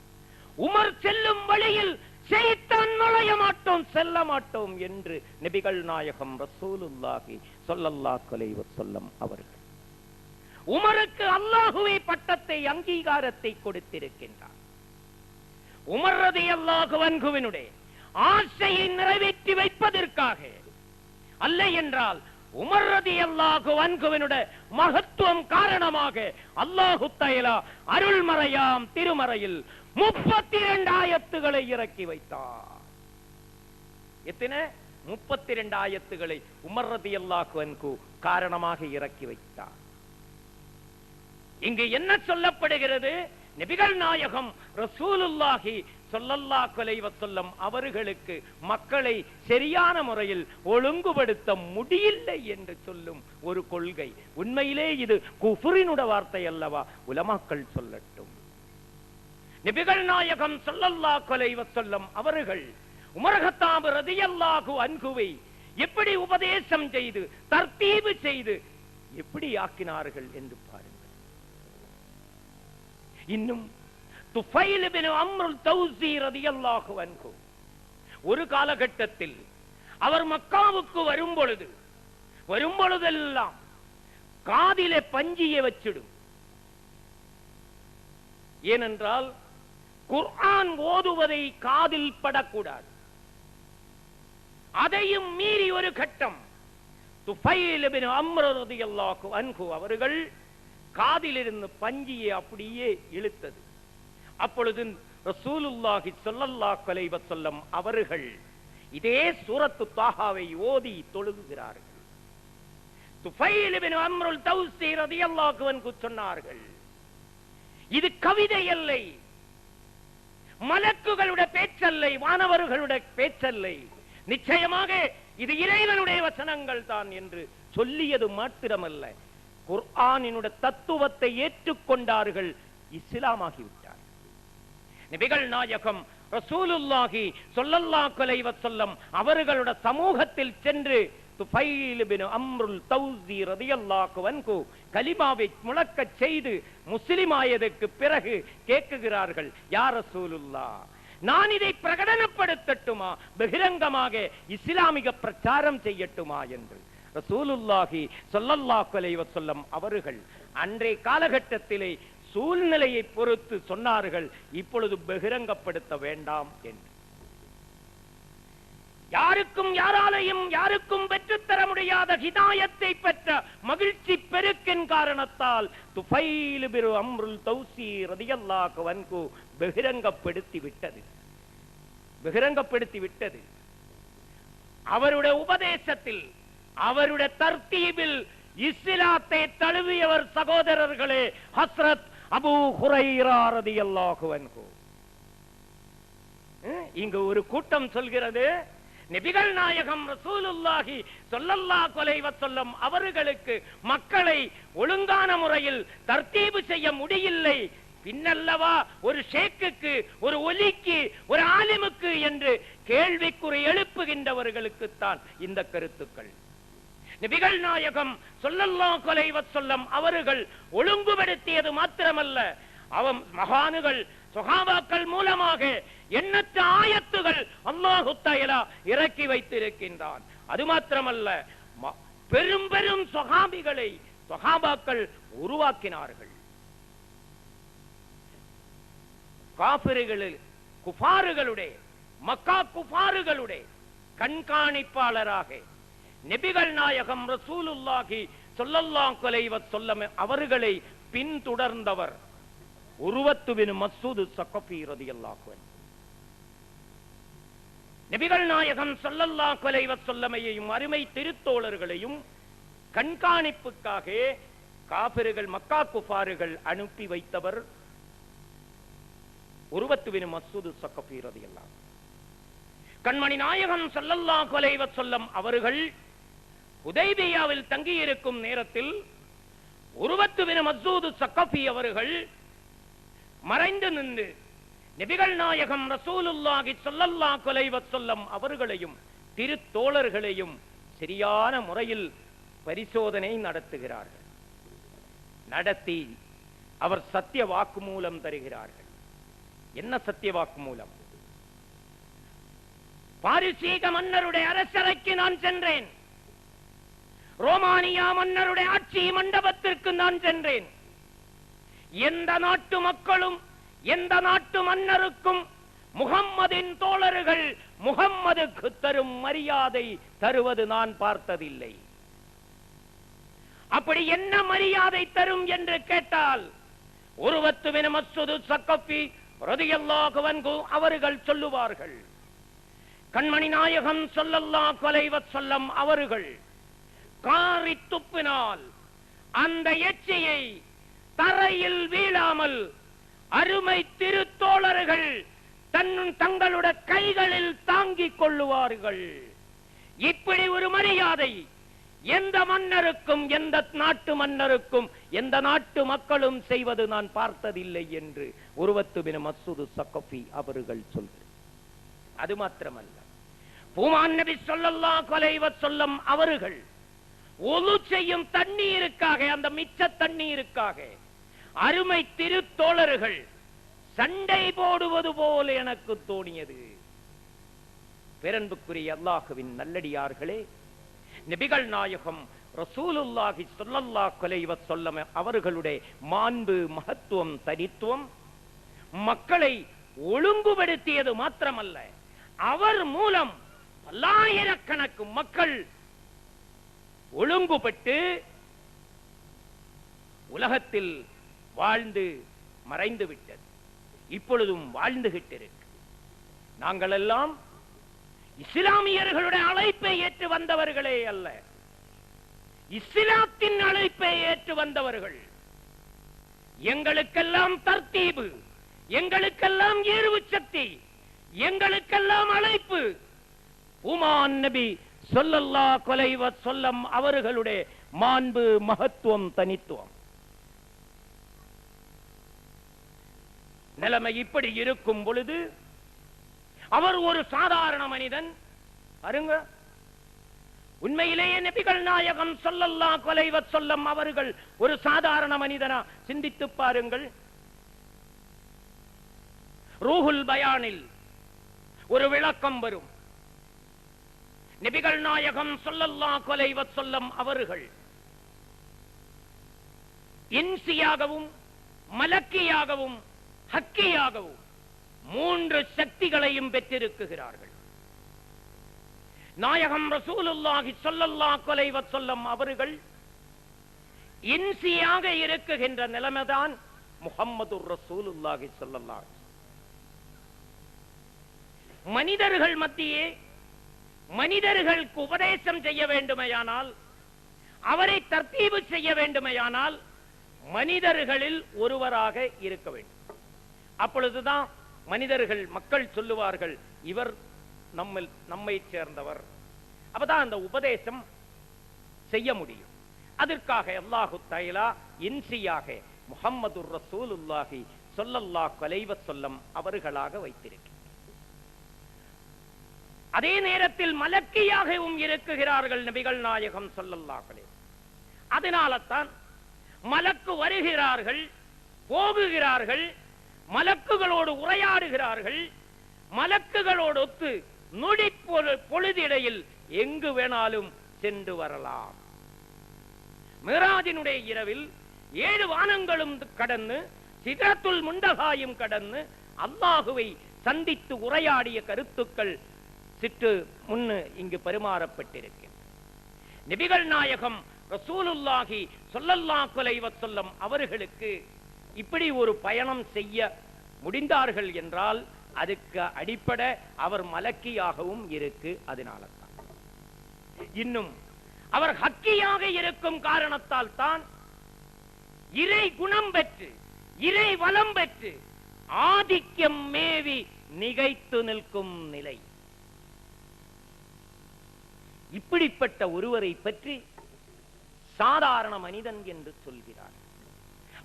உமர் செல்லும் வழியில் ஷைத்தான் நுழைய மாட்டோம், செல்ல மாட்டோம் என்று நபிகள் நாயகம் ரசூலுல்லாஹி ஸல்லல்லாஹு அலைஹி வஸல்லம் அவர்கள் உமருக்கு அல்லாஹ்வே பட்டத்தை அங்கீகாரத்தை கொடுத்திருக்கின்றார். உமர் ரலியல்லாஹு அன்ஹுவினுடைய ஆசையை நிறைவேற்றி வைப்பதற்காக அல்ல என்றால், உமர் ரலியல்லாஹு அன்ஹுவினுடைய மகத்துவம் காரணமாக அல்லாஹு தஆலா அருள்மறையாம் திருமறையில் 32 ஆயத்துகளை இறக்கி வைத்தார். எத்தனை? 32 ஆயத்துகளை உமர் ரலியல்லாஹு அன்ஹு காரணமாக இறக்கி வைத்தார். இங்கு என்ன சொல்லப்படுகிறது? நபிகள் நாயகம் ரசூலுல்லாஹி ஸல்லல்லாஹு அலைஹி வஸல்லம் அவர்களுக்கு மக்களை சரியான முறையில் ஒழுங்குபடுத்த முடியவில்லை என்று சொல்லும் ஒரு கொள்கை. உண்மையிலே இது குஃப்ரினுடைய வார்த்தை அல்லவா? உலமாக்கள் சொல்லட்டும். நபிகள் நாயகம் ஸல்லல்லாஹு அலைஹி வஸல்லம் அவர்கள் உமர் கத்தாப் ரலியல்லாஹு அன்ஹுவை எப்படி உபதேசம் செய்து தர்தீபு செய்து எப்படி ஆக்கினார்கள் என்று பாருங்கள். இன்னும் துஃபைல் இப்னு அம்ர் தௌஸி ரலியல்லாஹு அன்ஹு ஒரு காலகட்டத்தில் அவர் மக்காவுக்கு வரும்பொழுதெல்லாம் காதிலே பஞ்சியை வச்சிடும். ஏனென்றால் குர்ஆன் ஓதுவதை காதில் படக்கூடாது. அதையும் மீறி ஒரு கட்டம் துஃபைல் இப்னு அம்ர் ரலியல்லாஹு அன்ஹு அவர்கள் காதிலிருந்து பஞ்சியை அப்படியே இழுத்தது. அப்பொழுது ரசூலுல்லாஹி ஸல்லல்லாஹு அலைஹி வஸல்லம் அவர்கள் இதே சூரத்து தாஹாவை ஓதி தொழுகிறார்கள். துஃபைல் இப்னு அம்ர் தௌஸி ரலியல்லாஹு அன்ஹு சொன்னார்கள், இது கவிதை அல்ல, மலக்குகளுடைய பேச்சல்லை, வானவர்களுடைய பேச்சல்லை, நிச்சயமாக இது இறைவனுடைய வசனங்கள் தான் என்று சொல்லியது மாத்திரமல்ல, குர்ஆனினுடைய தத்துவத்தை ஏற்றுக்கொண்டார்கள், இஸ்லாமாகிவிட்டார். நபிகள் நாயகம் ரசூலுல்லாஹி ஸல்லல்லாஹு அலைஹி வஸல்லம் அவர்களுடைய சமூகத்தில் சென்று துஃபைல் இப்னு அம்ர் தௌஸி ரலியல்லாஹு அன்ஹு கலிமாவை முழக்கச் செய்து முஸ்லிமாயதற்கு பிறகு கேட்கிறார்கள், யா ரசூலுல்லாஹ், நான் இதை பிரகடனப்படுத்தட்டுமா, பகிரங்கமாக இஸ்லாமிக பிரச்சாரம் செய்யட்டுமா என்று. ரசூலுல்லாஹி ஸல்லல்லாஹு அலைஹி வஸல்லம் அவர்கள் அன்றைய காலகட்டத்திலே சூழ்நிலையை பொறுத்து சொன்னார்கள், இப்பொழுது பகிரங்கப்படுத்த வேண்டாம் என்று. யாருக்கும் பெற்றுத்தர முடியாத ஹிதாயத்தை பெற்ற மகிழ்ச்சி பெருக்கின் காரணத்தால் துஃபைல் இப்னு அம்ர் தௌஸி ரலியல்லாஹு அன்ஹு பகிரங்கப்படுத்தி விட்டது. அவருடைய உபதேசத்தில், அவருடைய தர்தீபில் இஸ்லாத்தை தழுவியவர் சகோதரர்களே ஹஸ்ரத் அபூ ஹுரைரா ரலியல்லாஹு அன்ஹு. இங்கு ஒரு கூட்டம் சொல்கிறது, நபிகள் நாயகம் ரசூலுல்லாஹி ஸல்லல்லாஹு அலைஹி வஸல்லம் அவர்களுக்கு மக்களை ஒழுங்கான முறையில் தர்தீபு செய்ய முடியவில்லை, பின்னல்லவா ஒரு ஷேக்குக்கு, ஒரு ஒலிக்கு, ஒரு ஆலிமுக்கு என்று கேள்விக்குறி எழுப்புகின்றவர்களுக்குத்தான் இந்த கருத்துக்கள். நபிகள் நாயகம் ஸல்லல்லாஹு அலைஹி வஸல்லம் அவர்கள் ஒழுங்குபடுத்தியது மாத்திரமல்ல, மகான்கள் சஹாபாக்கள் மூலமாக எண்ணற்ற ஆயத்துகள் அல்லாஹு தஆலா இறக்கி வைத்திருக்கின்றான். அது மாத்திரமல்ல, பெரும் பெரும் சஹாபிகளை சஹாபாக்கள் உருவாக்கினார்கள். காஃபிர்களுடைய, குஃபார்களுடைய, மக்கா குஃபார்களுடைய கண்காணிப்பாளராக நபிகள் நாயகம் ரசூலுல்லாஹி ஸல்லல்லாஹு அலைஹி வஸல்லம் அவர்களை பின்தொடர்ந்தவர் உர்வத்து பின் மஸ்ஊத் ஸகஃபி ரலியல்லாஹு அன்ஹு. நபிகள் நாயகம் ஸல்லல்லாஹு அலைஹி வஸல்லமையும் அருமை திருத்தோழர்களையும் கண்காணிப்புக்காக காபிர்கள், மக்கா குஃபார்கள் அனுப்பி வைத்தவர் உர்வத்து பின் மஸ்ஊத் ஸகஃபி ரலியல்லாஹு. கண்மணி நாயகம் ஸல்லல்லாஹு அலைஹி வஸல்லம் அவர்கள் ஹுதைபியாவில் தங்கி இருக்கும் நேரத்தில் உர்வத்து பின் மஸ்ஊத் ஸகஃபி அவர்கள் மறைந்து நின்று நபிகள் நாயகம் ரசூலுல்லாஹி ஸல்லல்லாஹு அலைஹி வஸல்லம் அவர்களையும் திருத்தோழர்களையும் சரியான முறையில் பரிசோதனை நடத்துகிறார்கள். நடத்தி அவர் சத்திய வாக்குமூலம் தருகிறார்கள். என்ன சத்திய வாக்குமூலம்? பாரிசீக மன்னருடைய அரசரைக்கு நான் சென்றேன், ரோமானியா மன்னருடைய ஆட்சி மண்டபத்திற்கு நான் சென்றேன். எந்த நாட்டு மக்களும் எந்த நாட்டு மன்னருக்கும் முஹம்மதின் தோழர்கள் முஹம்மதுக்கு தரும் மரியாதை தருவது நான் பார்த்ததில்லை. அப்படி என்ன மரியாதை தரும் என்று கேட்டால் உர்வத்து பின் மஸ்ஊத் ஸகஃபி ரலியல்லாஹு அன்ஹு அவர்கள் சொல்லுவார்கள், கண்மணி நாயகம் ஸல்லல்லாஹு அலைஹி வஸல்லம் அவர்கள் காரி துப்பினால் அந்த எச்சையை தரையில் வீழாமல் அருமை திருத்தோழர்கள் தங்களுடைய கைகளில் தாங்கிக் கொள்ளுவார்கள். இப்படி ஒரு மரியாதை எந்த மன்னருக்கும், எந்த நாட்டு மன்னருக்கும், எந்த நாட்டு மக்களும் செய்வது நான் பார்த்ததில்லை என்று உர்வத்து பின் மஸ்ஊத் ஸகஃபி அவர்கள் சொல்கிறார். அது மாத்திரமல்ல, பூமான் நபி ஸல்லல்லாஹு அலைஹி வஸல்லம் அவர்கள் ஒது செய்யும் தண்ணீருக்காக, அந்த மிச்ச தண்ணீருக்காக அருமை திருத்தோழர்கள் சண்டை போடுவது போல எனக்கு தோணியது. பேரன்புக்குரிய அல்லாஹ்வின் நல்லடியார்களே, நபிகள் நாயகம் ரசூலுல்லாஹி ஸல்லல்லாஹு அலைஹி வஸல்லம் அவர்களுடைய மாண்பு, மகத்துவம், தனித்துவம் மக்களை ஒழுங்குபடுத்தியது மாத்திரமல்ல, அவர் மூலம் பல்லாயிரக்கணக்கு மக்கள் ஒழுங்குபட்டு உலகத்தில் வாழ்ந்து மறைந்து விட்டது. இப்பொழுதும் வாழ்ந்துகிட்டு இருக்கு. நாங்கள் எல்லாம் இஸ்லாமியர்களுடைய அழைப்பை ஏற்று வந்தவர்களே அல்ல, இஸ்லாத்தின் அழைப்பை ஏற்று வந்தவர்கள். எங்களுக்கெல்லாம் தர்தீபு, எங்களுக்கெல்லாம் ஏர்வு சக்தி, எங்களுக்கெல்லாம் அழைப்பு உமான் நபி ஸல்லல்லாஹு அலைஹி வஸல்லம் அவர்களுடைய மாண்பு, மகத்துவம், தனித்துவம். நிலைமை இப்படி இருக்கும் பொழுது அவர் ஒரு சாதாரண மனிதன். அருங்க, உண்மையிலேயே நபிகள் நாயகம் ஸல்லல்லாஹு அலைஹி வஸல்லம் அவர்கள் ஒரு சாதாரண மனிதனா? சிந்தித்து பாருங்கள். ரூஹுல் பயானில் ஒரு விளக்கம் வரும். நபிகள் நாயகம் ஸல்லல்லாஹு அலைஹி வஸல்லம் அவர்கள் இன்சியாகவும் மலக்கியாகவும் ஹக்கியாகவும் 3 சக்திகளையும் பெற்றிருக்கிறார்கள். நாயகம் ரசூலுல்லாஹி ஸல்லல்லாஹு அலைஹி வஸல்லம் அவர்கள் இன்சியாக இருக்குகின்ற நிலைமைதான் முஹம்மதுர் ரசூலுல்லாஹி ஸல்லல்லாஹு அலைஹி வஸல்லம். மனிதர்கள் மத்தியே மனிதர்களுக்கு உபதேசம் செய்ய வேண்டுமையானால், அவரை தர்தீபு செய்ய வேண்டுமையானால் மனிதர்களில் ஒருவராக இருக்க வேண்டும். அப்பொழுதுதான் மனிதர்கள், மக்கள் சொல்லுவார்கள், இவர் நம்மை சேர்ந்தவர். அப்பதான் அந்த உபதேசம் செய்ய முடியும். அதற்காக அல்லாஹு தஆலா இன்சியாக முஹம்மதுர் ரசூலுல்லாஹி ஸல்லல்லாஹு அலைஹி வஸல்லம் அவர்களாக வைத்திருக்கிறார். அதே நேரத்தில் மலக்கியாகவும் இருக்குகிறார்கள் நபிகள் நாயகம் ஸல்லல்லாஹு அலைஹி வஸல்லம். அதனால்தான் மலக்கு வருகிறார்கள், போகுகிறார்கள், மலக்குகளோடு உரையாடுகிறார்கள். மலக்குகளோடு ஒத்து நொடி பொழுதிடையில் எங்கு வேணாலும் சென்று வரலாம். மிராஜினுடைய இரவில் 7 வானங்களும் கடந்து சிதறத்துல் முண்டகாயும் கடந்து அல்லாஹுவை சந்தித்து உரையாடிய கருத்துக்கள் சிற்று முன்னு இங்கு பரிமாறப்பட்டிருக்கிறது. நபிகள் நாயகம் ரசூலுல்லாஹி ஸல்லல்லாஹு அலைஹி வஸல்லம் அவர்களுக்கு இப்படி ஒரு பயணம் செய்ய முடிந்தார்கள் என்றால் அதுக்கு அடிப்படை அவர் மலக்கியாகவும் இருக்கு. அதனால தான் இன்னும் அவர் ஹக்கியாக இருக்கும் காரணத்தால் தான் இறை குணம் பெற்று இறை வளம் பெற்று ஆதிக்கம் மேவி நிகைத்து நிற்கும் நிலை. இப்படிப்பட்ட ஒருவரை பற்றி சாதாரண மனிதன் என்று சொல்கிறார்.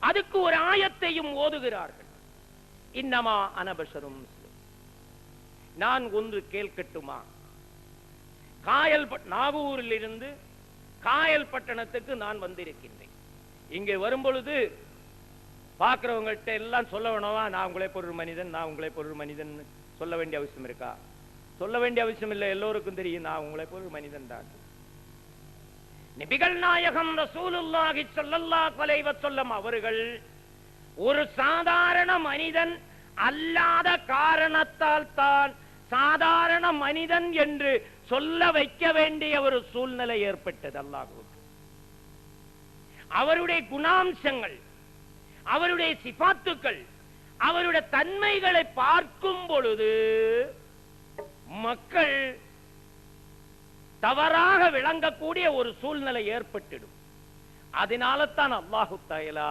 அதுக்கு ஒரு ஆயத்தையும் ஓதுகிறார்கள். இன்னமா அனபஷரும். நான் ஒன்று கேட்கட்டுமா? நாகூரில் இருந்து காயல் பட்டணத்துக்கு நான் வந்திருக்கின்றேன். இங்கே வரும்பொழுது பார்க்கிறவங்கள்ட்ட எல்லாம் சொல்ல வேணாமா, நான் உங்களை பொருள் மனிதன், நான் உங்களை பொருள் மனிதன் சொல்ல வேண்டிய அவசியம் இருக்கா? சொல்ல வேண்டிய அவசியம் இல்லை, எல்லோருக்கும் தெரியும் நான் உங்களை பொருள் மனிதன் தான். நபிகள் நாயகம் ரசூலுல்லாஹி ஸல்லல்லாஹு அலைஹி வஸல்லம் அவர்கள் ஒரு சாதாரண மனிதன் அல்லாத காரணத்தால் தான் சாதாரண மனிதன் என்று சொல்ல வைக்க வேண்டிய ஒரு சூழ்நிலை ஏற்பட்டது. அல்லாஹ்வுக்கு அவருடைய குணாம்சங்கள், அவருடைய சிபாத்துக்கள், அவருடைய தன்மைகளை பார்க்கும் பொழுது மக்கள் தவறாக விளங்கக்கூடிய ஒரு சூழ்நிலை ஏற்பட்டுடும். அதனால தான் அல்லாஹு தஆலா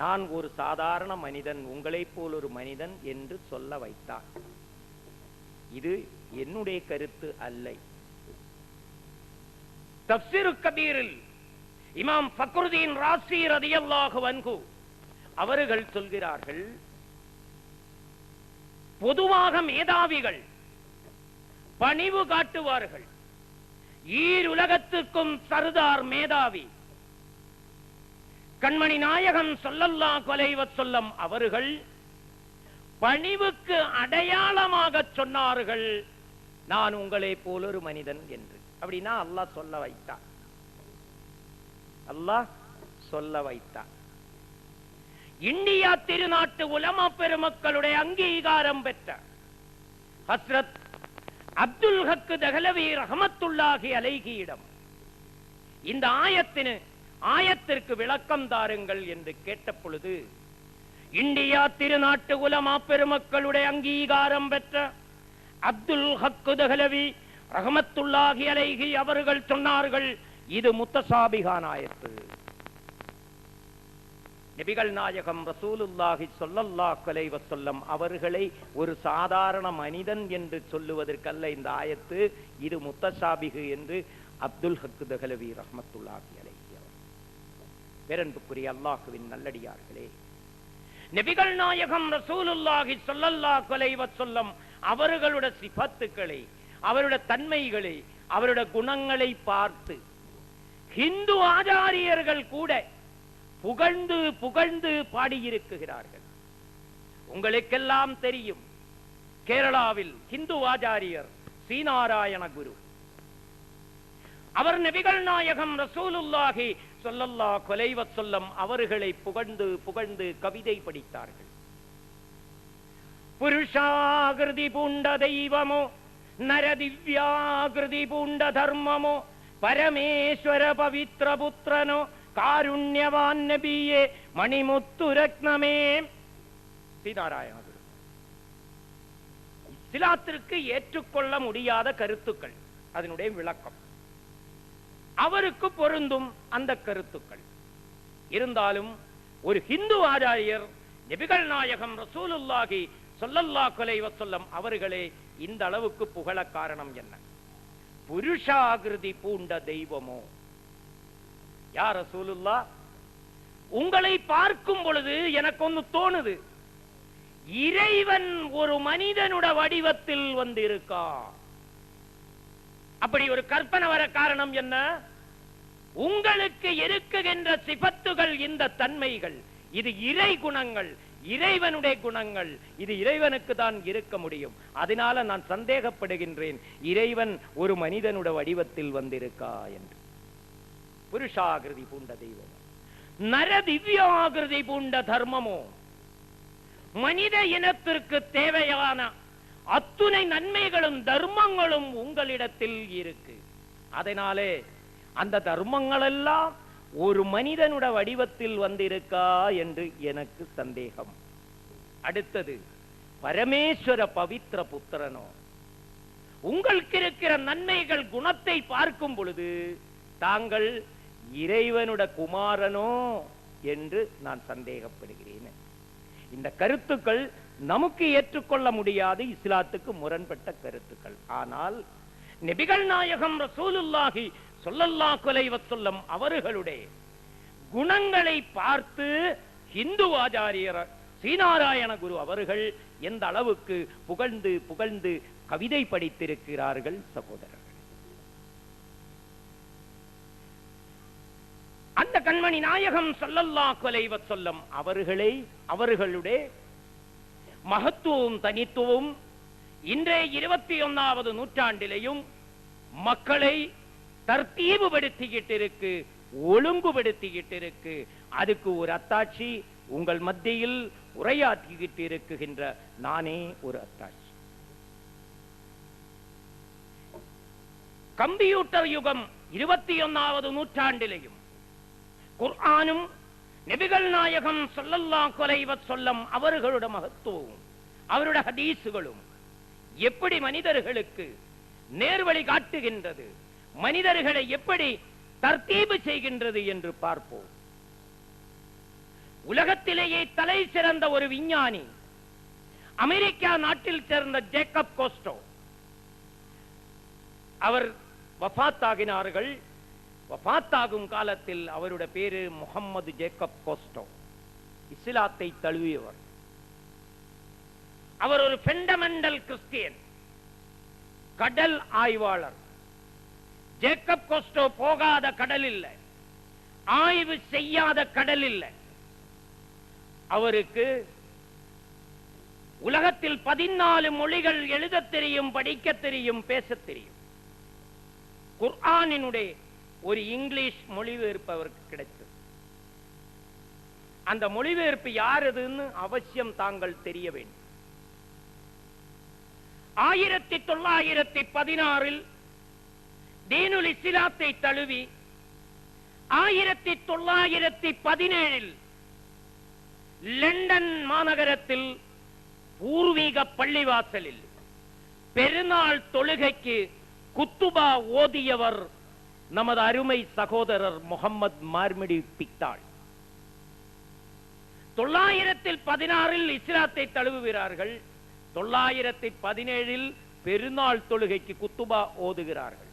நான் ஒரு சாதாரண மனிதன், உங்களை போல் ஒரு மனிதன் என்று சொல்ல வைத்தார். இது என்னுடைய கருத்து அல்ல. தப்சீர் கபீரில் இமாம் ஃபக்ருதீன் ராஸி ரலியல்லாஹு அன்ஹு அவர்கள் சொல்கிறார்கள், பொதுவாக மேதாவிகள் பணிவு காட்டுவார்கள். ஈருலகத்துக்கும் சர்தார் மேதாவி கண்மணி நாயகம் ஸல்லல்லாஹு அலைஹி வஸல்லம் அவர்கள் பணிவுக்கு அடையாளமாக சொன்னார்கள், நான் உங்களை போல ஒரு மனிதன் என்று. அப்படின்னா அல்லாஹ் சொல்ல வைத்தார். அல்லாஹ் சொல்ல வைத்தார். இந்தியா திருநாட்டு உலமா பெருமக்களுடைய அங்கீகாரம் பெற்ற ஹஸ்ரத் அப்துல் ஹக் தஹ்லவி ரஹ்மத்துல்லாஹி அலைஹியிடம் இந்த ஆயத்திற்கு விளக்கம் தாருங்கள் என்று கேட்ட பொழுது, இந்தியா திருநாட்டு உலமா பெருமக்களுடைய அங்கீகாரம் பெற்ற அப்துல் ஹக் தஹ்லவி ரஹ்மத்துல்லாஹி அலைஹி அவர்கள் சொன்னார்கள், இது முத்தசாபிகான ஆயத்து. நபிகள் நாயகம் ரசூலுல்லாஹி ஸல்லல்லாஹு அலைஹி வஸல்லம் அவர்களை ஒரு சாதாரண மனிதன் என்று சொல்லுவதற்கல்ல இந்த ஆயத்து, இது முத்தசாபிகு என்று அப்துல் ஹக் தஹ்லவி ரஹ்மத்துல்லாஹி அலைஹி. பேரன்புக்குரிய அல்லாஹ்வின் நல்லடியார்களே, நபிகள் நாயகம் ரசூலுல்லாஹி ஸல்லல்லாஹு அலைஹி வஸல்லம் அவர்களுடைய சிஃபத்துக்களை, அவருடைய தன்மைகளை, அவருடைய குணங்களை பார்த்து ஹிந்து ஆச்சாரியர்கள் கூட புகழ்ந்து புகழ்ந்து பாடியிருக்கிறார்கள். உங்களுக்கெல்லாம் தெரியும், கேரளாவில் ஹிந்து ஆச்சாரியர் ஸ்ரீநாராயண குரு, அவர் நபிகள் நாயகம் ரசூலுல்லாஹி ஸல்லல்லாஹு அலைஹி வஸல்லம் அவர்களை புகழ்ந்து புகழ்ந்து கவிதை படித்தார்கள். புருஷாகிருதி பூண்ட தெய்வமோ, நரதிவ்யாகிருதி பூண்ட தர்மமோ, பரமேஸ்வர பவித்ர புத்திரனோ, காருண்யவான் நபியே, மணிமுத்து ரத்னமே. ஸ்ரீநாராயண குரு. இஸ்லாத்திற்கு ஏற்றுக்கொள்ள முடியாத கருத்துக்கள், அதனுடைய விளக்கம் அவருக்கு பொருந்தும் அந்த கருத்துக்கள் இருந்தாலும், ஒரு ஹிந்து ஆச்சாரியர் நபிகள் நாயகம் ரசூலுல்லாஹி ஸல்லல்லாஹு அலைஹி வஸல்லம் அவர்களே இந்த அளவுக்கு புகழ காரணம் என்ன? புருஷாகிருதி பூண்ட தெய்வமோ. யா ரசூலுல்லாஹ், உங்களை பார்க்கும் பொழுது எனக்கு ஒன்று தோணுது, இறைவன் ஒரு மனிதனுடைய வடிவத்தில் வந்திருக்கா. அப்படி ஒரு கற்பனை வர காரணம் என்ன? உங்களுக்கு இருக்குகின்ற சிபத்துகள், இந்த தன்மைகள், இது இறை குணங்கள், இறைவனுடைய குணங்கள். இது இறைவனுக்கு தான் இருக்க முடியும். அதனால நான் சந்தேகப்படுகின்றேன், இறைவன் ஒரு மனிதனுடைய வடிவத்தில் வந்திருக்கா என்று. புருஷாகிருதி பூண்ட தெய்வம், நர திவ்யாகிருதி பூண்ட தர்மமோ, மனித இனத்திற்கு தேவையான அத்துணை நன்மைகளும் தர்மங்களும் உங்களிடத்தில் இருக்கு. அதனாலே அந்த தர்மங்கள் எல்லாம் ஒரு மனிதனுடைய வடிவத்தில் வந்திருக்கா என்று எனக்கு சந்தேகம். அடுத்தது, பரமேஸ்வர பவித்திர புத்திரனோ, உங்களுக்கு இருக்கிற நன்மைகள் குணத்தை பார்க்கும் பொழுது தாங்கள் இறைவனுடைய குமாரனோ என்று நான் சந்தேகப்படுகிறேன். இந்த கருத்துக்கள் நமக்கு ஏற்றுக்கொள்ள முடியாது, இஸ்லாத்துக்கு முரண்பட்ட கருத்துக்கள். ஆனால் நபிகள் நாயகம் ரசூலுல்லாஹி ஸல்லல்லாஹு அலைஹி வஸல்லம் அவர்களுடைய குணங்களை பார்த்து இந்து ஆச்சாரியர் ஸ்ரீநாராயண குரு அவர்கள் எந்த அளவுக்கு புகழ்ந்து புகழ்ந்து கவிதை படித்திருக்கிறார்கள் சகோதரர்கள். அந்த கண்மணி நாயகம் ஸல்லல்லாஹு அலைஹி வஸல்லம் அவர்களை, அவர்களுடைய மகத்துவம் தனித்துவம் இன்றைய 21வது நூற்றாண்டிலேயும் மக்களை தர்த்தீபுபடுத்திக்கிட்டு இருக்கு, ஒழுங்குபடுத்திக்கிட்டு இருக்கு. அதுக்கு ஒரு அத்தாட்சி உங்கள் மத்தியில் உரையாற்றிக்கிட்டு இருக்குகின்ற நானே ஒரு அத்தாட்சி. கம்ப்யூட்டர் யுகம் 21வது நூற்றாண்டிலேயும் குர்ஆனும் நபிகள் நாயகம் ஸல்லல்லாஹு அலைஹி வஸல்லம் அவர்களுடைய மகத்துவம், அவருடைய ஹதீஸுகளும் எப்படி மனிதர்களுக்கு நேர்வழி காட்டுகின்றது, மனிதர்களை எப்படி தர்த்தீபு செய்கின்றது என்று பார்ப்போம். உலகத்திலேயே தலை சிறந்த ஒரு விஞ்ஞானி, அமெரிக்கா நாட்டில் சேர்ந்த ஜேக்கப் கோஸ்டோ, அவர் வஃபாத்தாகினார்கள். வஃபாத்தாகும் காலத்தில் அவருடைய பேரு முகம்மது ஜேக்கப் கோஸ்டோ, இஸ்லாத்தை தழுவியவர். அவர் ஒரு ஃபண்டமெண்டல் கிறிஸ்டியன், கடல் ஆய்வாளர். ஜேக்கப் கோஸ்டோ போகாத கடல் இல்லை, ஆய்வு செய்யாத கடல் இல்லை. அவருக்கு உலகத்தில் 14 மொழிகள் எழுத தெரியும், படிக்க தெரியும், பேச தெரியும். குர்ஆனினுடைய ஒரு இங்கிலீஷ் மொழிபெயர்ப்பு அவருக்கு கிடைத்தது. அந்த மொழிபெயர்ப்பு யாருதுன்னு அவசியம் தாங்கள் தெரிய வேண்டும். 1916 தீனுல் இஸ்லாத்தை தழுவி 1917 லண்டன் மாநகரத்தில் பூர்வீக பள்ளிவாசலில் பெருநாள் தொழுகைக்கு குத்துபா ஓதியவர் நமது அருமை சகோதரர் முகமது மார்மிடி பிக்தாள். 916 இஸ்லாத்தை தழுவுகிறார்கள், 917 பெருநாள் தொழுகைக்கு குத்துபா ஓதுகிறார்கள்.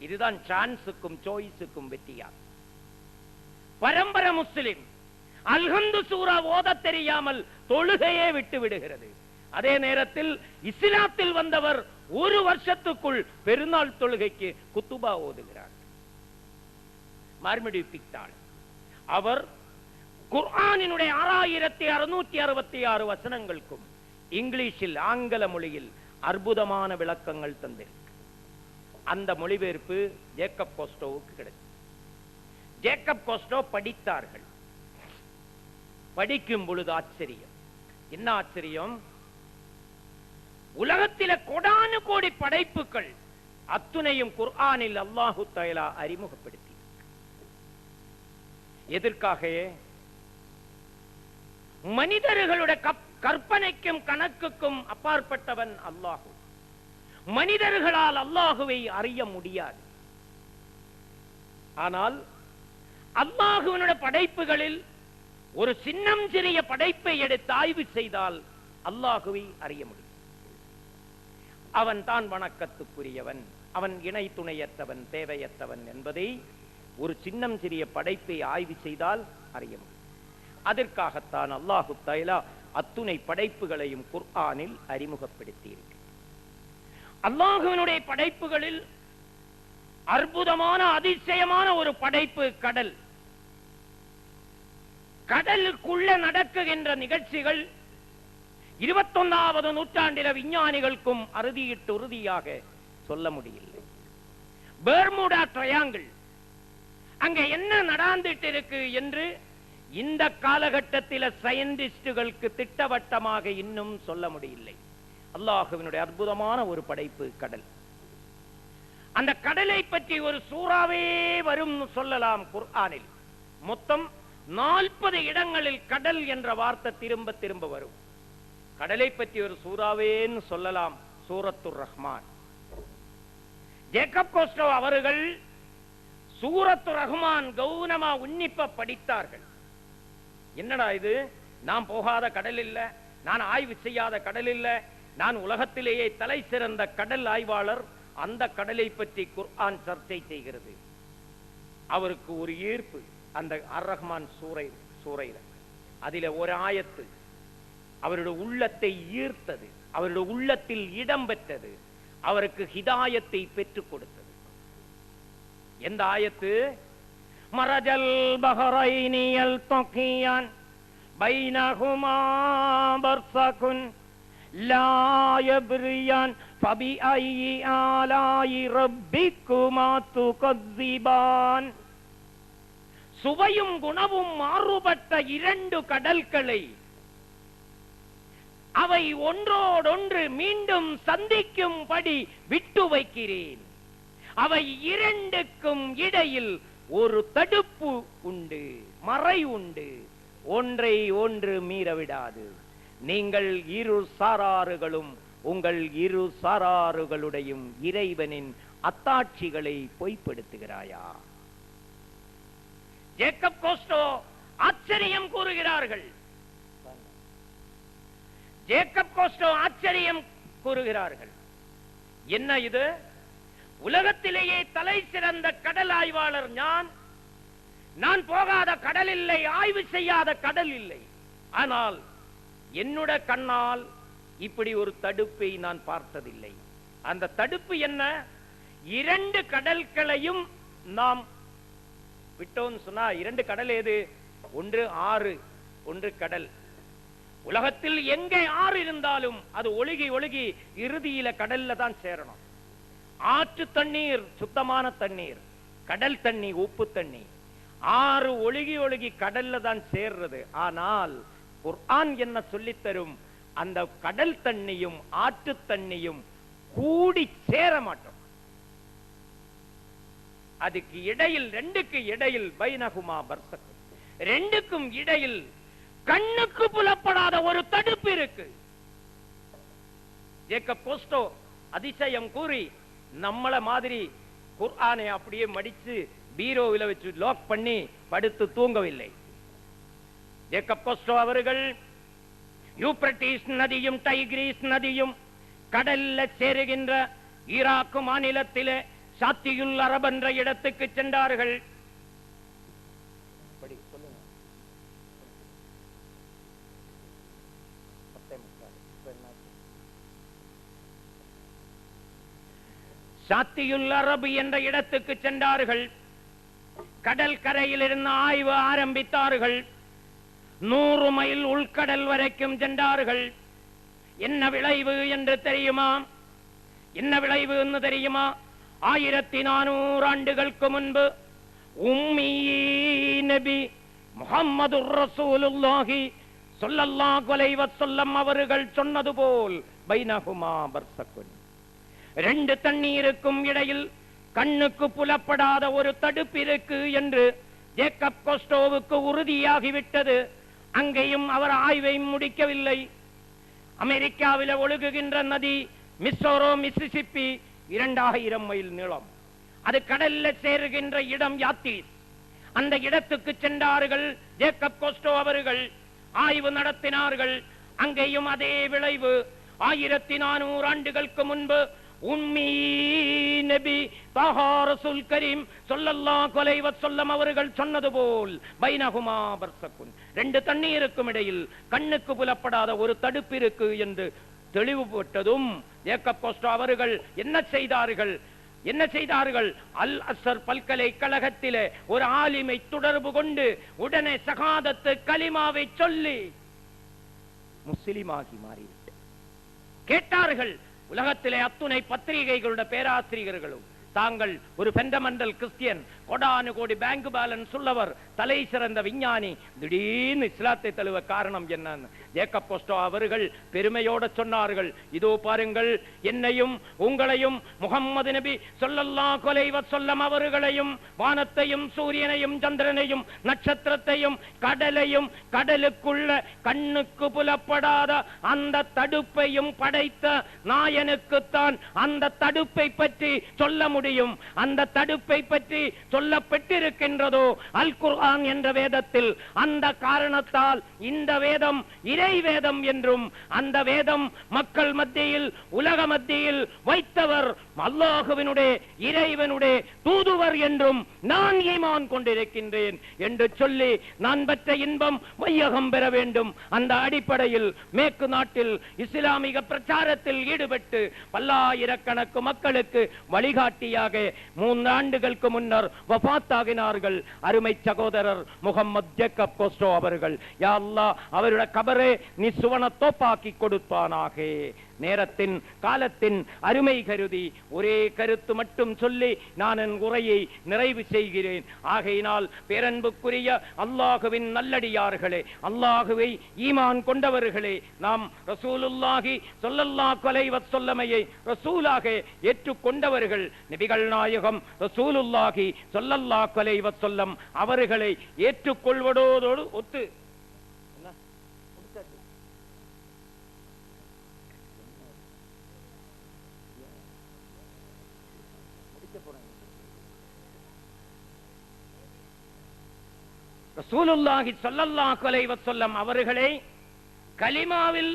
இதுதான் சான்ஸுக்கும் சாய்ஸுக்கும் வித்தியாசம். பரம்பரை முஸ்லிம் அல்ஹம்து சூரா ஓத தெரியாமல் தொழுகையே விட்டு விடுகிறது. அதே நேரத்தில் இஸ்லாத்தில் வந்தவர் ஒரு வருஷத்துக்குள் பெருநாள் தொழுகைக்கு குத்துபா ஓதுகிறார். மார்மிடி பிக்தாள் அவர் குர்ஆனினுடைய 6666 வசனங்களுக்கும் இங்கிலீஷில், ஆங்கில மொழியில் அற்புதமான விளக்கங்கள் தந்திருக்கு. அந்த மொழிபெயர்ப்பு ஜேக்கப் கோஸ்டோவுக்கு கிடைத்தது. ஜேக்கப் கோஸ்டோ படித்தார்கள். படிக்கும் பொழுது ஆச்சரியம். என்ன ஆச்சரியம்? உலகத்தில கோடானு கோடி படைப்புகள் அத்துணையும் குர்ஆனில் அல்லாஹு தஆலா அறிமுகப்படுத்தி. எதற்காக? மனிதர்களுடைய கற்பனைக்கும் கணக்குக்கும் அப்பாற்பட்டவன் அல்லாஹு. மனிதர்களால் அல்லாஹுவை அறிய முடியாது. ஆனால் அல்லாஹுவினுடைய படைப்புகளில் ஒரு சின்னம் சிறிய படைப்பை எடுத்து ஆய்வு செய்தால் அல்லாஹுவை அறிய முடியும். அவன் தான் வணக்கத்துக்குரியவன், அவன் இணை துணையற்றவன், தேவையற்றவன் என்பதை ஒரு சின்னம் சிறிய படைப்பை ஆய்வு செய்தால் அறிய முடியும். அதற்காகத்தான் அல்லாஹு தஆலா அத்துணை படைப்புகளையும் குர்ஆனில் அறிமுகப்படுத்தி இருக்கிறார். அல்லாஹுவினுடைய படைப்புகளில் அற்புதமான அதிசயமான ஒரு படைப்பு கடல். கடலுக்குள்ள நடக்குகின்ற நிகழ்ச்சிகள் 21வது நூற்றாண்டில விஞ்ஞானிகளுக்கும் அறுதியிட்டு உறுதியாக சொல்ல முடியவில்லை. பெர்முடா ட்ரையாங்கிள் அங்க என்ன நடந்துட்டு இருக்கு என்று இந்த காலகட்டத்தில் சயின்டிஸ்டுகளுக்கு திட்டவட்டமாக இன்னும் சொல்ல முடியவில்லை. அல்லாஹ்வினுடைய அற்புதமான ஒரு படைப்பு கடல். அந்த கடலை பற்றி ஒரு சூறாவே வரும் சொல்லலாம் குர்ஆனில். மொத்தம் 40 இடங்களில் கடல் என்ற வார்த்தை திரும்ப திரும்ப வரும். கடலை பற்றி ஒரு சூறாவேன்னு சொல்லலாம், சூரத்துர் ரஹ்மான். ஜேக்கப் கோஸ்டோ அவர்கள் சூரத்துர் ரஹ்மான் கௌனமா உன்னிப்ப படித்தார்கள். என்னடா இது, நான் போகாத கடல் இல்ல, நான் ஆய்வு செய்யாத கடல் இல்ல, நான் உலகத்திலேயே தலை சிறந்த கடல் ஆய்வாளர், அந்த கடலை பற்றி குர்ஆன் சர்ச்சை செய்கிறது. அவருக்கு ஒரு ஈர்ப்பு அந்த அர் ரஹ்மான் சூரையில. அதில ஒரு ஆயத்து அவருடைய உள்ளத்தை ஈர்த்தது, அவருடைய உள்ளத்தில் இடம் பெற்றது, அவருக்கு ஹிதாயத்தை பெற்றுக் கொடுத்தது. எந்த ஆயத்து? மரஜல் பஹரைனி யல்தகியான் பைனஹுமா பர்ஸகுன் லா யப்ரியான் ஃபபிஐயி ஆலாயி ரப்பிக்குமா துகஸிபான். சுவையும் குணமும் மாறுபட்ட 2 கடல்களை அவை ஒன்றோடொன்று மீண்டும் சந்திக்கும்படி விட்டு வைக்கிறேன். அவை 2க்கும் இடையில் ஒரு தடுப்பு உண்டு, மறை உண்டு, ஒன்றை ஒன்று மீறவிடாது. நீங்கள் இரு சாராறுகளும் உங்கள் இரு சாராறுகளுடையும் இறைவனின் அத்தாட்சிகளை பொய்ப்படுத்துகிறாயா? ஜேக்கப் கோஸ்டோ ஆச்சரியம் கூறுகிறார்கள். ஜேக்கப் கோஸ்டோ ஆச்சரியம் கூறுகிறார்கள். என்ன இது? உலகத்திலேயே தலை சிறந்த கடல் ஆய்வாளர் நான் போகாத கடல் இல்லை, ஆய்வு செய்யாத கடல் இல்லை. ஆனால் என்னுட கண்ணால் இப்படி ஒரு தடுப்பை நான் பார்த்ததில்லை. அந்த தடுப்பு என்ன? 2 கடல்களையும் நாம் விட்டோம் சொன்னா 2 கடல் ஏது? ஒன்று ஆறு, ஒன்று கடல். உலகத்தில் எங்கே ஆறு இருந்தாலும் அது ஒழுகி ஒழுகி இறுதியில கடல்ல தான் சேரணும். ஆற்று தண்ணீர் சுத்தமான தண்ணீர், கடல் தண்ணி உப்பு தண்ணி. ஆறு ஒழுகி ஒழுகி கடல்ல தான் சேர்றது. ஆனால் குர்ஆன் என்ன சொல்லித் தரும்? அந்த கடல் தண்ணியும் ஆற்று தண்ணியும் கூடி சேர மாட்டோம். அதுக்கு இடையில் 2க்கு இடையில் பைனஹுமா பர்ஸக், 2க்கும் இடையில் கண்ணுக்கு புலப்படாத ஒரு தடுப்பு இருக்கு. ஜேக்கப் கோஸ்டோ அதிசயம் கூறி நம்மள மாதிரி குர்ஆனை அப்படியே மடிச்சு பீரோவில வச்சு லாக் பண்ணி படுத்து தூங்கவில்லை. ஜேக்கப் கோஸ்டோ அவர்கள் யூப்ரட்டிஸ் நதியும் டைகிரிஸ் நதியும் கடல்ல சேருகின்ற ஈராக் மாநிலத்திலே சாத்தியுல் அரப் என்ற இடத்துக்கு சென்றார்கள். சாத்தியுல் அரப் என்ற இடத்துக்கு சென்றார்கள். கடல் கரையில் இருந்து ஆய்வு ஆரம்பித்தார்கள். 100 மைல் உள்கடல் வரைக்கும் சென்றார்கள். என்ன விளைவு என்று தெரியுமா? என்ன விளைவு என்று தெரியுமா? 1400 ஆண்டுகளுக்கு முன்பு உம்மி நபி முஹம்மதுர் ரசூலுல்லாஹி ஸல்லல்லாஹு அலைஹி வஸல்லம் அவர்கள் சொன்னது போல் பைனஹுமா பர்ஸகுன், 2 தண்ணீருக்கும் இடையில் கண்ணுக்கு புலப்படாத ஒரு தடுப்பு இருக்கு என்று ஜேக்கப் கோஸ்டோவுக்கு உறுதியாகிவிட்டது. அங்கேயும் அவர் ஆய்வை முடிக்கவில்லை. அமெரிக்காவில் ஒழுகுகின்ற நதி மிசோரோ மிசிசிப்பி 2000 மைல் நீளம். அது கடல்ல சேருகின்ற இடம் யாத்திஸ். அந்த இடத்துக்கு சென்றார்கள். ஜேக்கப் கோஸ்டோ அவர்கள் ஆய்வு நடத்தினார்கள். அங்கேயும் அதே விளைவு. 1400 ஆண்டுகளுக்கு முன்பு உம்மி நபி தஹா ரசூல் கரீம் ஸல்லல்லாஹு அலைஹி வஸல்லம் அவர்கள் சொன்னது போல் பைனஹுமா பர்ஸகுன், 2 தண்ணீருக்கும் இடையில் கண்ணுக்கு புலப்படாத ஒரு தடுப்பு இருக்கு என்று தெளிவுபட்டதும் ஜேக்கப் கோஸ்டோ அவர்கள் என்ன செய்தார்கள்? என்ன செய்தார்கள்? அல் அஸ்ஹர் பல்கலைக்கழகத்திலே ஒரு ஆலிமை தொடர்பு கொண்டு உடனே ஷஹாதத்து கலிமாவை சொல்லி முஸ்லிமாகி மாறிவிட்டு கேட்டார்கள். உலகத்திலே அத்துணை பத்திரிகைகளுடைய பேராசிரியர்களும் தாங்கள் ஒரு ஃபண்டமெண்டல் கிறிஸ்டியன், கொடானு கோடி பேங்க் பேலன்ஸ் உள்ளவர், தலை சிறந்த விஞ்ஞானி, திடீர்னு இஸ்லாத்தை தழுவ காரணம் என்னன்னு ஜேக்கப் போஸ்டோ அவர்கள் பெருமையோடு சொன்னார்கள். இதோ பாருங்கள், என்னையும் உங்களையும் முஹம்மது நபி ஸல்லல்லாஹு அலைஹி வஸல்லம் அவர்களையும் வானத்தையும் சூரியனையும் சந்திரனையும் நட்சத்திரத்தையும் கடலையும் கடலுக்குள்ள கண்ணுக்கு புலப்படாத அந்த தடுப்பையும் படைத்த நாயனுக்குத்தான் அந்த தடுப்பை பற்றி சொல்ல முடியும். அந்த தடுப்பை பற்றி சொல்லப்பட்டிருக்கின்றதோ அல் குர்ஆன் என்ற வேதத்தில். அந்த காரணத்தால் இந்த வேதம் இறை வேதம் என்றும், அந்த வேதம் மக்கள் மத்தியில் உலக மத்தியில் வைத்தவர் அல்லாஹ்வினுடைய இறைவனுடைய தூதுவர் என்றும் நான் ஈமான் கொண்டிருக்கின்றேன் என்று சொல்லி நான் பெற்ற இன்பம் வையகம் பெற வேண்டும். அந்த அடிப்படையில் மேற்கு நாட்டில் இஸ்லாமிக பிரச்சாரத்தில் ஈடுபட்டு பல்லாயிரக்கணக்கு மக்களுக்கு வழிகாட்டியாக 3 ஆண்டுகளுக்கு முன்னர் வஃபாத்தாகினார்கள் அருமை சகோதரர் முகமது ஜேக்கப் போஸ்டோ அவர்கள். யா அல்லாஹ், அவருடைய கபரை நீ சுவனத்தோப்பாக்கி கொடுப்பானாக. நேரத்தின் காலத்தின் அருமை கருதி ஒரே கருத்து மட்டும் சொல்லி நான் என் உரையை நிறைவு செய்கிறேன். ஆகையினால் பேரன்புக்குரிய அல்லாஹுவின் நல்லடியார்களே, அல்லாஹுவை ஈமான் கொண்டவர்களே, நாம் ரசூலுல்லாஹி ஸல்லல்லாஹு அலைஹி வஸல்லமையை ரசூலாக ஏற்றுக்கொண்டவர்கள், நபிகள் நாயகம் ரசூலுல்லாஹி ஸல்லல்லாஹு அலைஹி வஸல்லம் அவர்களை ஏற்றுக்கொள்வதோடு ஒத்து ரசூலுல்லாஹி ஸல்லல்லாஹு அலைஹி வஸல்லம் அவர்களை கலிமாவில்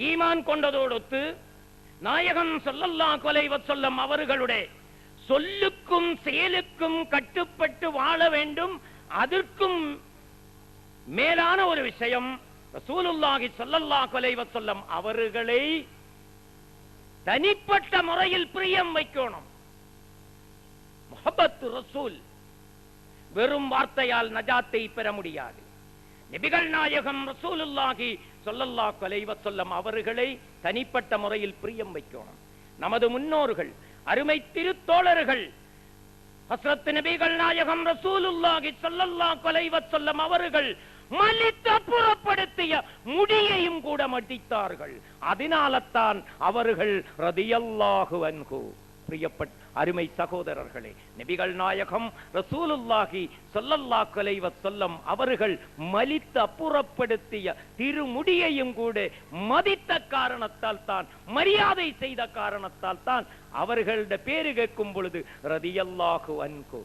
ஈமான் கொண்டதோடு நாயகம் ஸல்லல்லாஹு அலைஹி வஸல்லம் அவர்களுடைய சொல்லுக்கும் செயலுக்கும் கட்டுப்பட்டு வாழ வேண்டும். அதற்கும் மேலான ஒரு விஷயம், ரசூலுல்லாஹி ஸல்லல்லாஹு அலைஹி வஸல்லம் அவர்களை தனிப்பட்ட முறையில் பிரியம் வைக்கணும். முஹப்பத்து ரசூல் வெறும் வார்த்தையால் நஜாத்தை பெற முடியாது. நபிகள் நாயகம் ரசூலுல்லாஹி ஸல்லல்லாஹு அலைஹி வஸல்லம் அவர்களை தனிப்பட்ட முறையில் பிரியம் வைக்கணும். நமது முன்னோர்கள், அருமை திருத்தோழர்கள், ஹஸ்ரத் நபிகள் நாயகம் ரசூலுல்லாஹி ஸல்லல்லாஹு அலைஹி வஸல்லம் அவர்கள் மலித்து அப்புறப்படுத்திய முடியையும் கூட மடித்தார்கள். அதனால்தான் அவர்கள் ரதியல்லாஹு அன்ஹு. பிரியப்பட்ட அருமை சகோதரர்களே, நபிகள் நாயகம் ரசூலுல்லாஹி ஸல்லல்லாஹு அலைஹி வஸல்லம் அவர்கள் மலித்து அப்புறப்படுத்திய திருமுடியையும் கூட மதித்த காரணத்தால் தான், மரியாதை செய்த காரணத்தால் தான் அவர்களுடைய பேரு கேட்கும் பொழுது ரதியல்லாஹு அன்ஹு.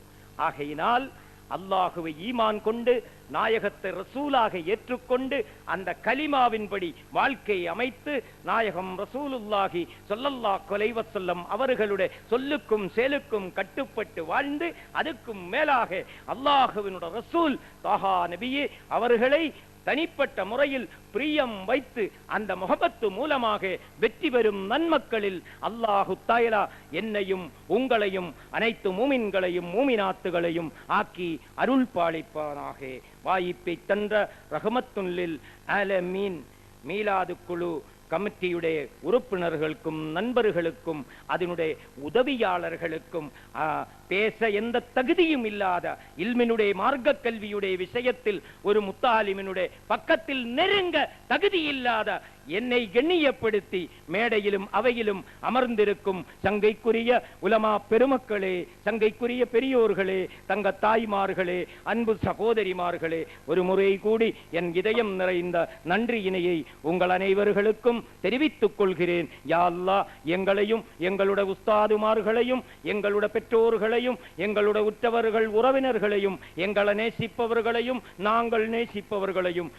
ஆகையினால் அல்லாஹுவை ஈமான் கொண்டு நாயகத்தை ரசூலாக ஏற்றுக்கொண்டு அந்த கலிமாவின்படி வாழ்க்கையை அமைத்து நாயகம் ரசூலுல்லாஹி ஸல்லல்லாஹு அலைஹி வஸல்லம் அவர்களுடைய சொல்லுக்கும் செயலுக்கும் கட்டுப்பட்டு வாழ்ந்து, அதுக்கும் மேலாக அல்லாஹுவினுடைய ரசூல் தாஹா நபியே அவர்களை தனிப்பட்ட முறையில் பிரியம் வைத்து அந்த முஹப்பத்து மூலமாக வெற்றி பெறும் நன்மக்களில் அல்லாஹு தஆலா என்னையும் உங்களையும் அனைத்து மூமின்களையும் மூமினாத்துகளையும் ஆக்கி அருள் பாலிப்பானாக. வாய்ப்பை தந்த ரஹமத்துல் லில் ஆலமீன் மீலாது குழு கமிட்டியுடைய உறுப்பினர்களுக்கும் நண்பர்களுக்கும் அதனுடைய உதவியாளர்களுக்கும் பேச எந்த தகுதியும் இல்லாத இல்மினுடைய மார்க்க கல்வியுடைய விஷயத்தில் ஒரு முத்தாலிமினுடைய பக்கத்தில் நெருங்க தகுதி இல்லாத என்னை கண்ணியப்படுத்தி மேடையிலும் அவையிலும் அமர்ந்திருக்கும் சங்கைக்குரிய உலமா பெருமக்களே, சங்கைக்குரிய பெரியோர்களே, தங்க தாய்மார்களே, அன்பு சகோதரிமார்களே, ஒரு முறை கூடி என் இதயம் நிறைந்த நன்றியினையை உங்கள் அனைவர்களுக்கும் தெரிவித்துக் கொள்கிறேன். யா அல்லாஹ், எங்களையும் எங்களுடைய உஸ்தாதுமார்களையும் எங்களுடைய பெற்றோர்களையும் எங்களையும் எங்களுடைய உற்றவர்கள் உறவினர்களையும் எங்களை நேசிப்பவர்களையும் நாங்கள் நேசிப்பவர்களையும்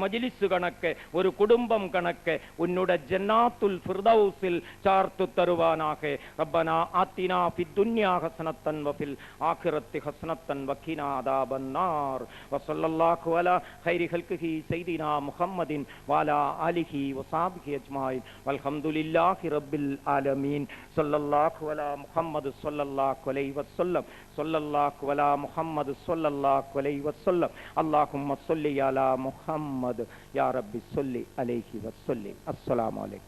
மஜ்லிஸ் கணக்க ஒரு குடும்பம் கணக்க உன்னுடைய ஜன்னாத்துல் ஃபிர்தௌஸில் சார்த்து தருவானாக. ரப்பனா ஆத்தினா ஃபித் துன்யா ஹஸனத்தன் வஃபில் ஆகிரத்தி ஹஸனத்தன் வகினா அதாபன் நார். வஸல்லல்லாஹு அலா கைரி ஹல்கிஹி சய்யிதினா முஹம்மதின் வஅலா ஆலிஹி வஸஹ்பிஹி அஜ்மாயின் வல்ஹம்துலில்லாஹி ரப்பில் ஆலமீன். ஸல்லல்லாஹு அலா முஹம்மது ஸல்லல்லாஹு அலைஹி வஸல்லம். ஸல்லல்லாஹு அலா முஹம்மது ஸல்லல்லாஹு அலைஹி வஸல்லம். அல்லாஹும்ம ஸல்லி அலா முஹம்மது யா ரப்பி ஸல்லி அலைஹி வஸல்லிம். அஸ்ஸலாமு அலைக்கும்.